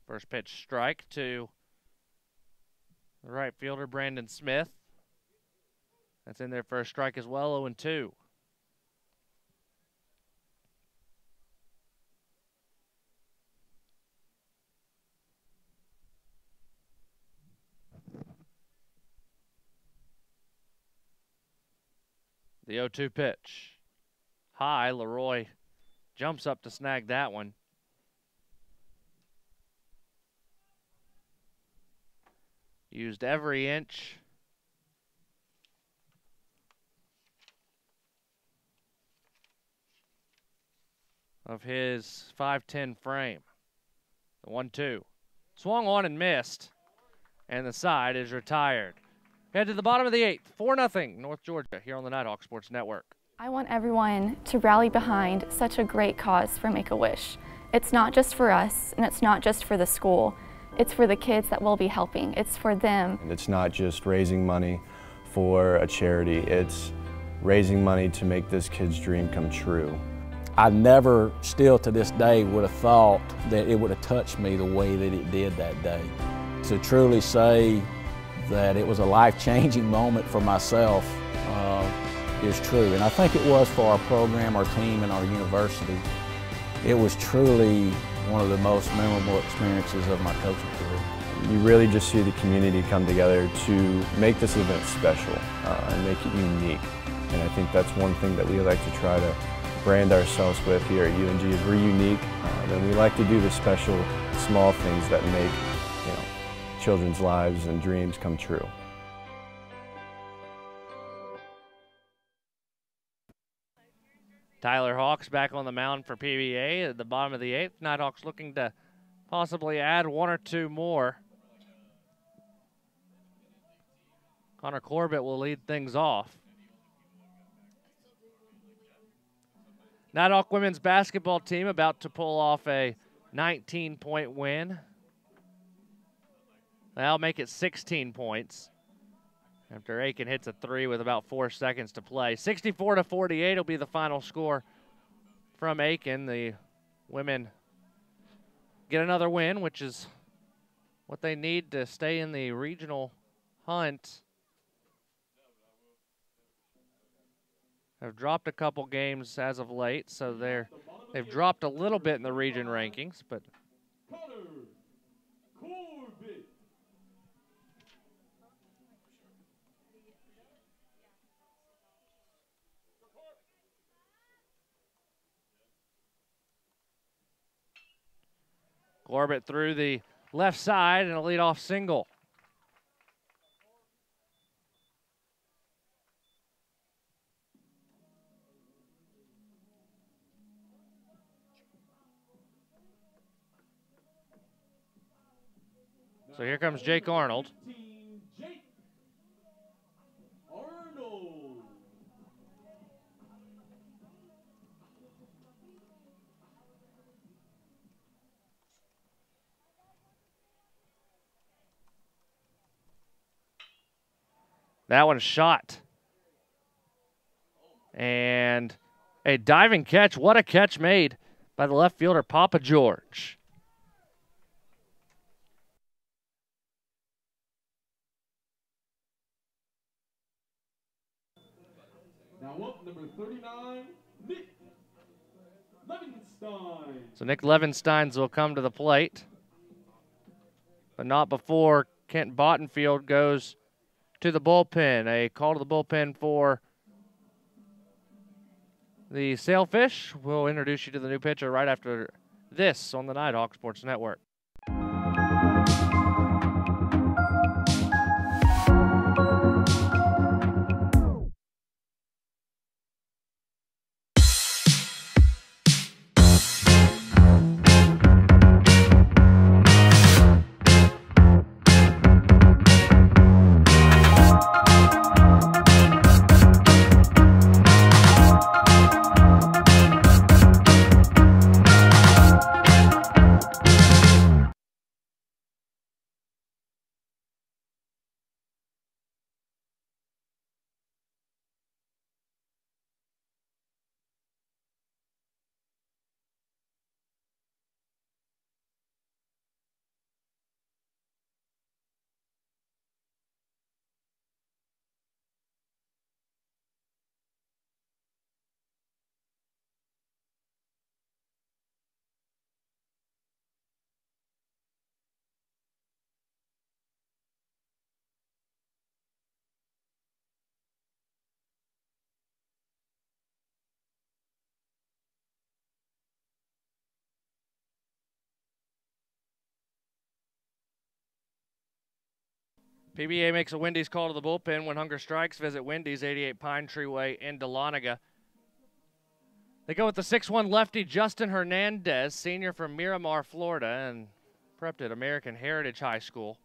First pitch strike to the right fielder, Brandon Smith. That's in there for a strike as well, 0 and 2. The 0-2 pitch. High, Leroy jumps up to snag that one. Used every inch of his 5'10" frame. The 1-2. Swung on and missed. And the side is retired. Head to the bottom of the 8th. 4-0 North Georgia here on the Nighthawk Sports Network.
I want everyone to rally behind such a great cause for Make-A-Wish. It's not just for us, and it's not just for the school. It's for the kids that we'll be helping. It's for them.
And it's not just raising money for a charity. It's raising money to make this kid's dream come true.
I never, still to this day, would have thought that it would have touched me the way that it did that day. To truly say that it was a life-changing moment for myself is true. And I think it was for our program, our team, and our university. It was truly one of the most memorable experiences of my coaching career.
You really just see the community come together to make this event special and make it unique. And I think that's one thing that we like to try to brand ourselves with here at UNG is we're unique, and we like to do the special, small things that make children's lives and dreams come true.
Tyler Hawks back on the mound for PBA at the bottom of the 8th. Nighthawks looking to possibly add 1 or 2 more. Connor Corbett will lead things off. Nighthawk women's basketball team about to pull off a 19-point win That'll make it 16 points. After Aiken hits a 3 with about 4 seconds to play. 64-48 will be the final score from Aiken. The women get another win, which is what they need to stay in the regional hunt. Have dropped a couple games as of late, so they've dropped a little bit in the region rankings, but Corbett through the left side and a leadoff single. So here comes Jake Arnold. That one's shot. And a diving catch. What a catch made by the left fielder, Papa George.
Now up, number 39, Nick Levenstein.
So Nick Levensteins will come to the plate, but not before Kent Bottenfield goes to the bullpen. A call to the bullpen for the Sailfish. We'll introduce you to the new pitcher right after this on the Nighthawk Sports Network. PBA makes a Wendy's call to the bullpen. When hunger strikes, visit Wendy's, 88 Pine Tree Way in Dahlonega. They go with the 6'1 lefty, Justin Hernandez, senior from Miramar, Florida, and prepped at American Heritage High School.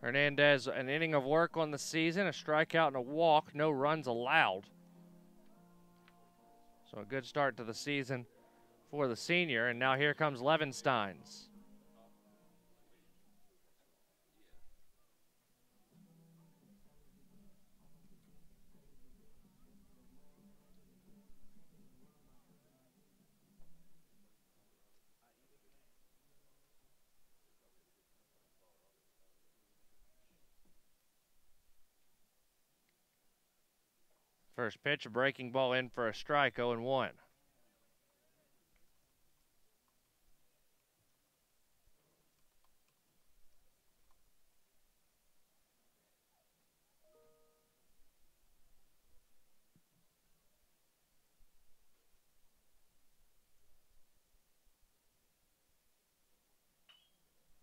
Hernandez, an inning of work on the season, a strikeout and a walk, no runs allowed. So a good start to the season for the senior, and now here comes Levensteins. First pitch, a breaking ball in for a strike, 0-1.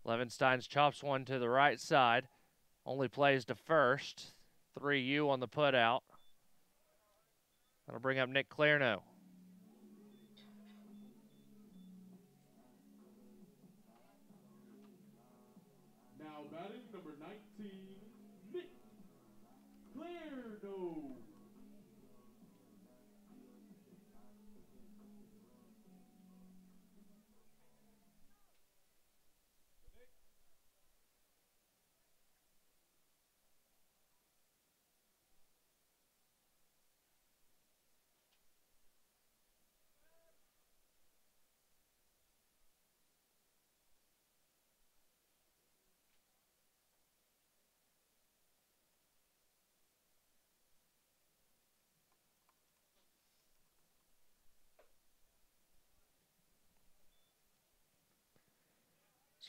Levensteins chops one to the right side, only plays to first. 3-U on the putout. That'll bring up Nick Clarno.
Now batting number 19, Nick Clarno.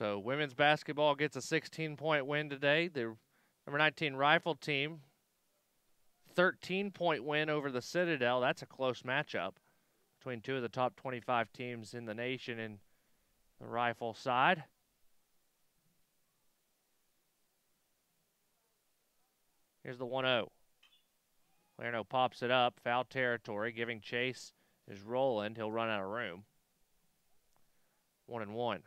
So women's basketball gets a 16-point win today. The number 19 Rifle team, 13-point win over the Citadel. That's a close matchup between two of the top 25 teams in the nation in the Rifle side. Here's the 1-0. Lerno pops it up, foul territory, giving chase is Roland. He'll run out of room. 1-1.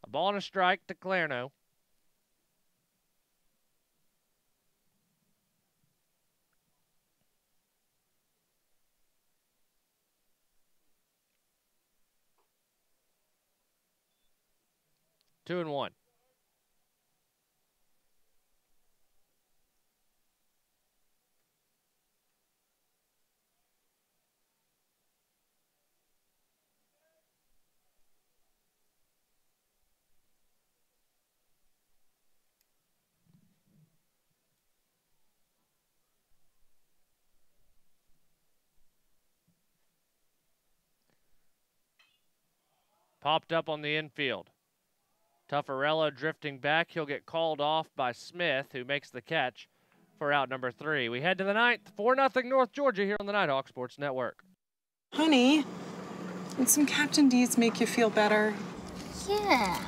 A ball and a strike to Lerno. Two and one. Popped up on the infield. Tuffarello drifting back. He'll get called off by Smith, who makes the catch for out number 3. We head to the 9th, 4-0 North Georgia here on the Nighthawk Sports Network.
Honey, did some Captain D's make you feel better?
Yeah.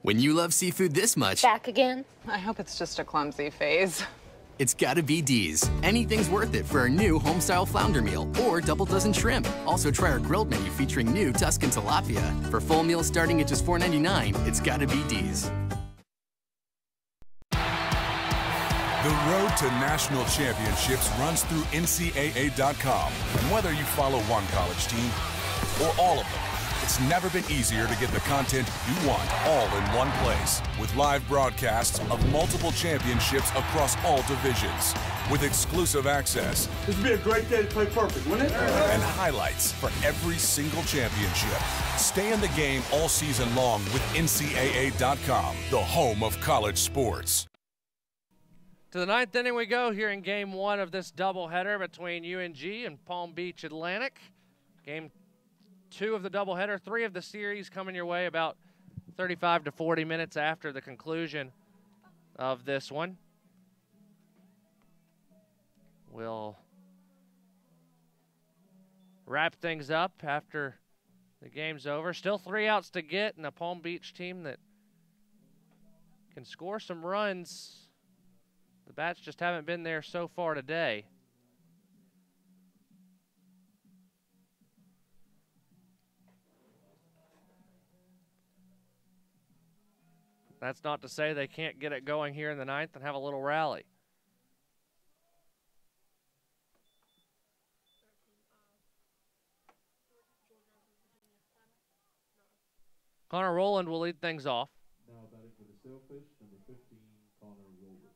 When you love seafood this much,
Back again?
I hope it's just a clumsy phase.
it's gotta be D's. Anything's worth it for our new home-style flounder meal or double dozen shrimp. Also try our grilled menu featuring new Tuscan tilapia. For full meals starting at just $4.99, it's gotta be D's.
The road to national championships runs through NCAA.com. And whether you follow one college team or all of them, it's never been easier to get the content you want all in one place. With live broadcasts of multiple championships across all divisions. With exclusive access.
This would be a great day to play perfect, wouldn't it?
And highlights for every single championship. Stay in the game all season long with NCAA.com, the home of college sports.
To the 9th inning we go here in Game 1 of this doubleheader between UNG and Palm Beach Atlantic. Game 2 of the doubleheader, 3 of the series coming your way about 35 to 40 minutes after the conclusion of this one. We'll wrap things up after the game's over. Still 3 outs to get, and a Palm Beach team that can score some runs. The bats just haven't been there so far today. That's not to say they can't get it going here in the 9th and have a little rally. Connor Rowland will lead things off.
Now batting for the sailfish, number 15, Connor Rowland.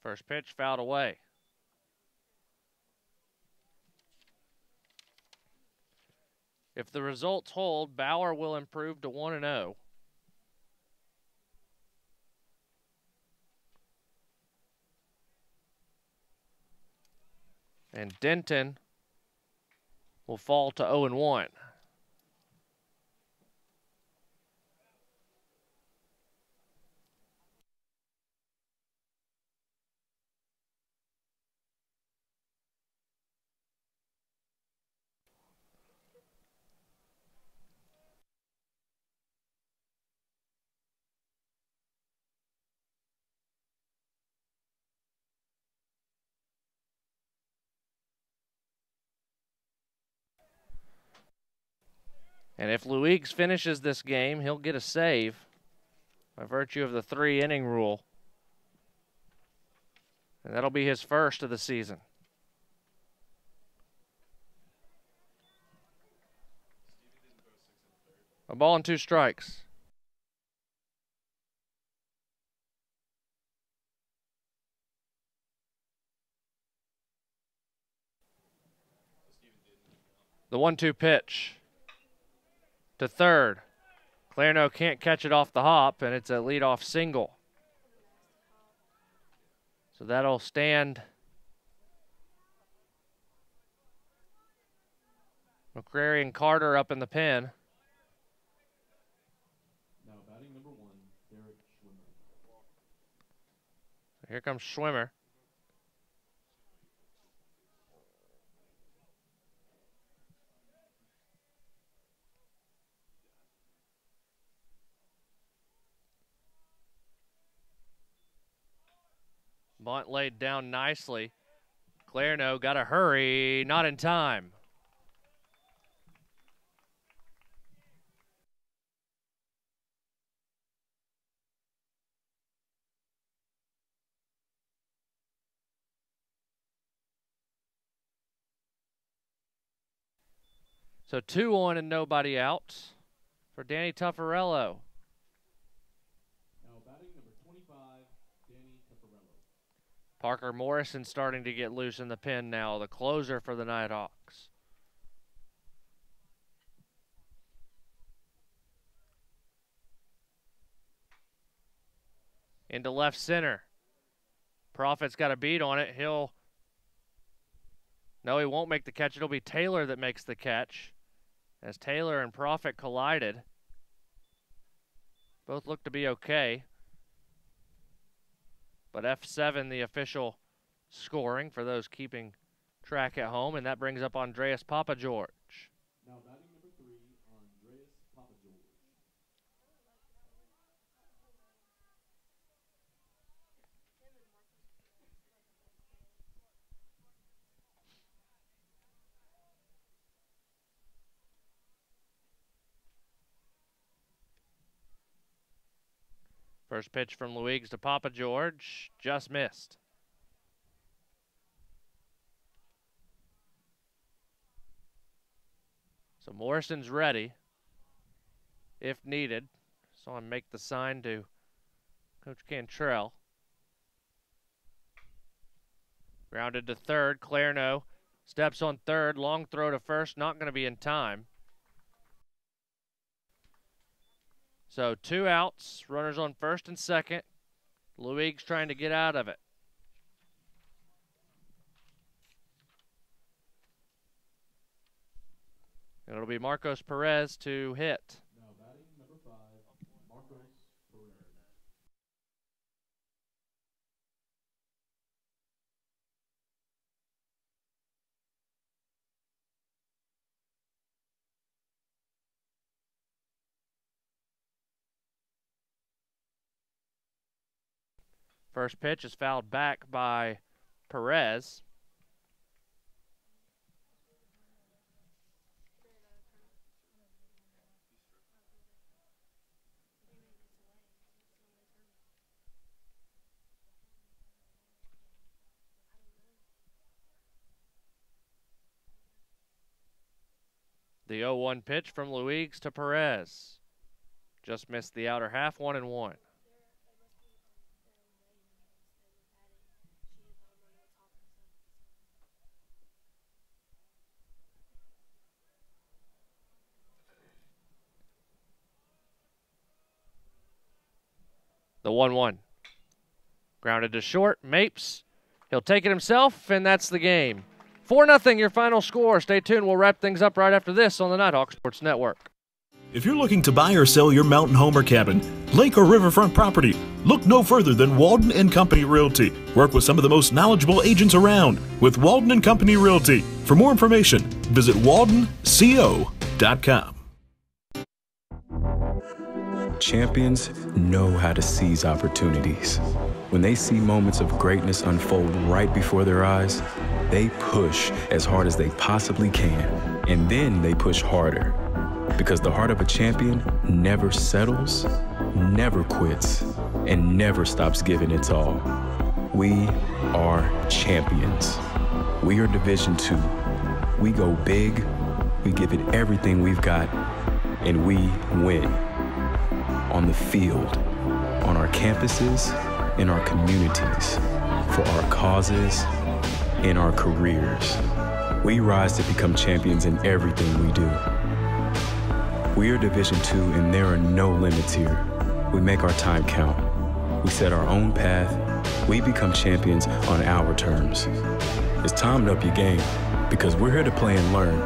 First pitch fouled away. If the results hold, Bauer will improve to 1-0. And Denton will fall to 0-1. And if Luigs finishes this game, he'll get a save by virtue of the 3-inning rule. And that'll be his first of the season. A ball and 2 strikes. The 1-2 pitch to third. Clarno can't catch it off the hop, and it's a leadoff single. So that'll stand McCrary and Carter up in the pen.
Now batting number 1, Derek Schwimmer.
Here comes Schwimmer. Bunt laid down nicely. Clarno got to hurry, not in time. So 2 on and nobody out for Danny Tuffarello.
Now batting number 25, Danny Tuffarello.
Parker Morrison starting to get loose in the pen now, the closer for the Nighthawks. Into left center. Profit's got a beat on it. No, he won't make the catch. It'll be Taylor that makes the catch as Taylor and Profit collided. Both look to be okay. But F7, the official scoring for those keeping track at home, and that brings up Andreas Papageorge.
Now batting number 3, Andreas Papageorge.
First pitch from Luigs to Papageorge, just missed. So Morrison's ready, if needed. Saw him make the sign to Coach Cantrell. Grounded to third, Clarno steps on third, long throw to first, not going to be in time. So 2 outs, runners on first and second. Luigs trying to get out of it. And it'll be Marcos Perez to hit.
Now batting number 5, Marcos Perez.
First pitch is fouled back by Perez. The 0-1 pitch from Luigs to Perez. Just missed the outer half, 1-1. The 1-1. Grounded to short. Mapes. He'll take it himself, and that's the game. 4-0, your final score. Stay tuned. We'll wrap things up right after this on the Nighthawk Sports Network.
If you're looking to buy or sell your mountain home or cabin, lake or riverfront property, look no further than Walden & Company Realty. Work with some of the most knowledgeable agents around with Walden & Company Realty. For more information, visit waldenco.com.
Champions know how to seize opportunities. When they see moments of greatness unfold right before their eyes, they push as hard as they possibly can, and then they push harder. Because the heart of a champion never settles, never quits, and never stops giving its all. We are champions. We are Division II. We go big, we give it everything we've got, and we win. On the field, on our campuses, in our communities, for our causes, in our careers. We rise to become champions in everything we do. We are Division II, and there are no limits here. We make our time count. We set our own path. We become champions on our terms. It's time to up your game, because we're here to play and learn.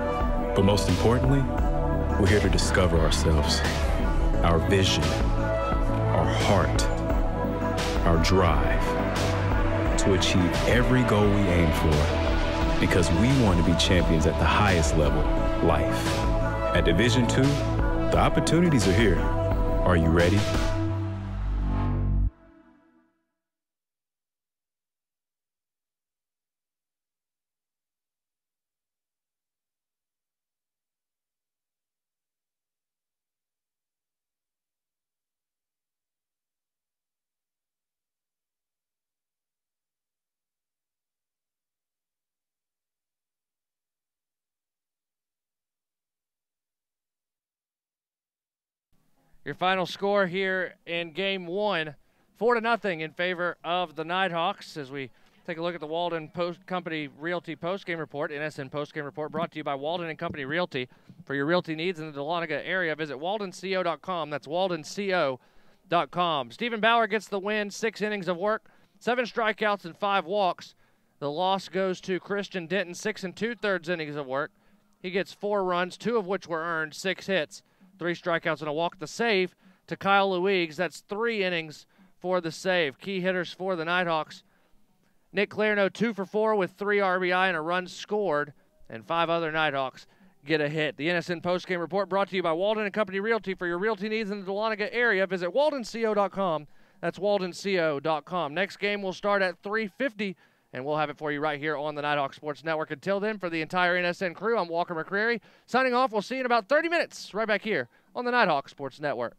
But most importantly, we're here to discover ourselves, our vision, our heart, our drive, to achieve every goal we aim for, because we want to be champions at the highest level, life. At Division II, the opportunities are here. Are you ready?
Your final score here in game one, 4-0 in favor of the Nighthawks, as we take a look at the Walden Company Realty postgame report, NSN postgame report, brought to you by Walden & Company Realty. For your realty needs in the Dahlonega area, visit waldenco.com. That's waldenco.com. Stephen Bauer gets the win, 6 innings of work, 7 strikeouts and 5 walks. The loss goes to Christian Denton, 6 2/3 innings of work. He gets 4 runs, 2 of which were earned, 6 hits, 3 strikeouts and a walk. The save to Kyle Luigs. That's 3 innings for the save. Key hitters for the Nighthawks: Nick Clarno, 2 for 4 with 3 RBI and a run scored, and 5 other Nighthawks get a hit. The NSN postgame report brought to you by Walden & Company Realty. For your realty needs in the Dahlonega area, visit waldenco.com. That's waldenco.com. Next game will start at 3:50, and we'll have it for you right here on the Nighthawk Sports Network. Until then, for the entire NSN crew, I'm Walker McCreary. Signing off. We'll see you in about 30 minutes right back here on the Nighthawk Sports Network.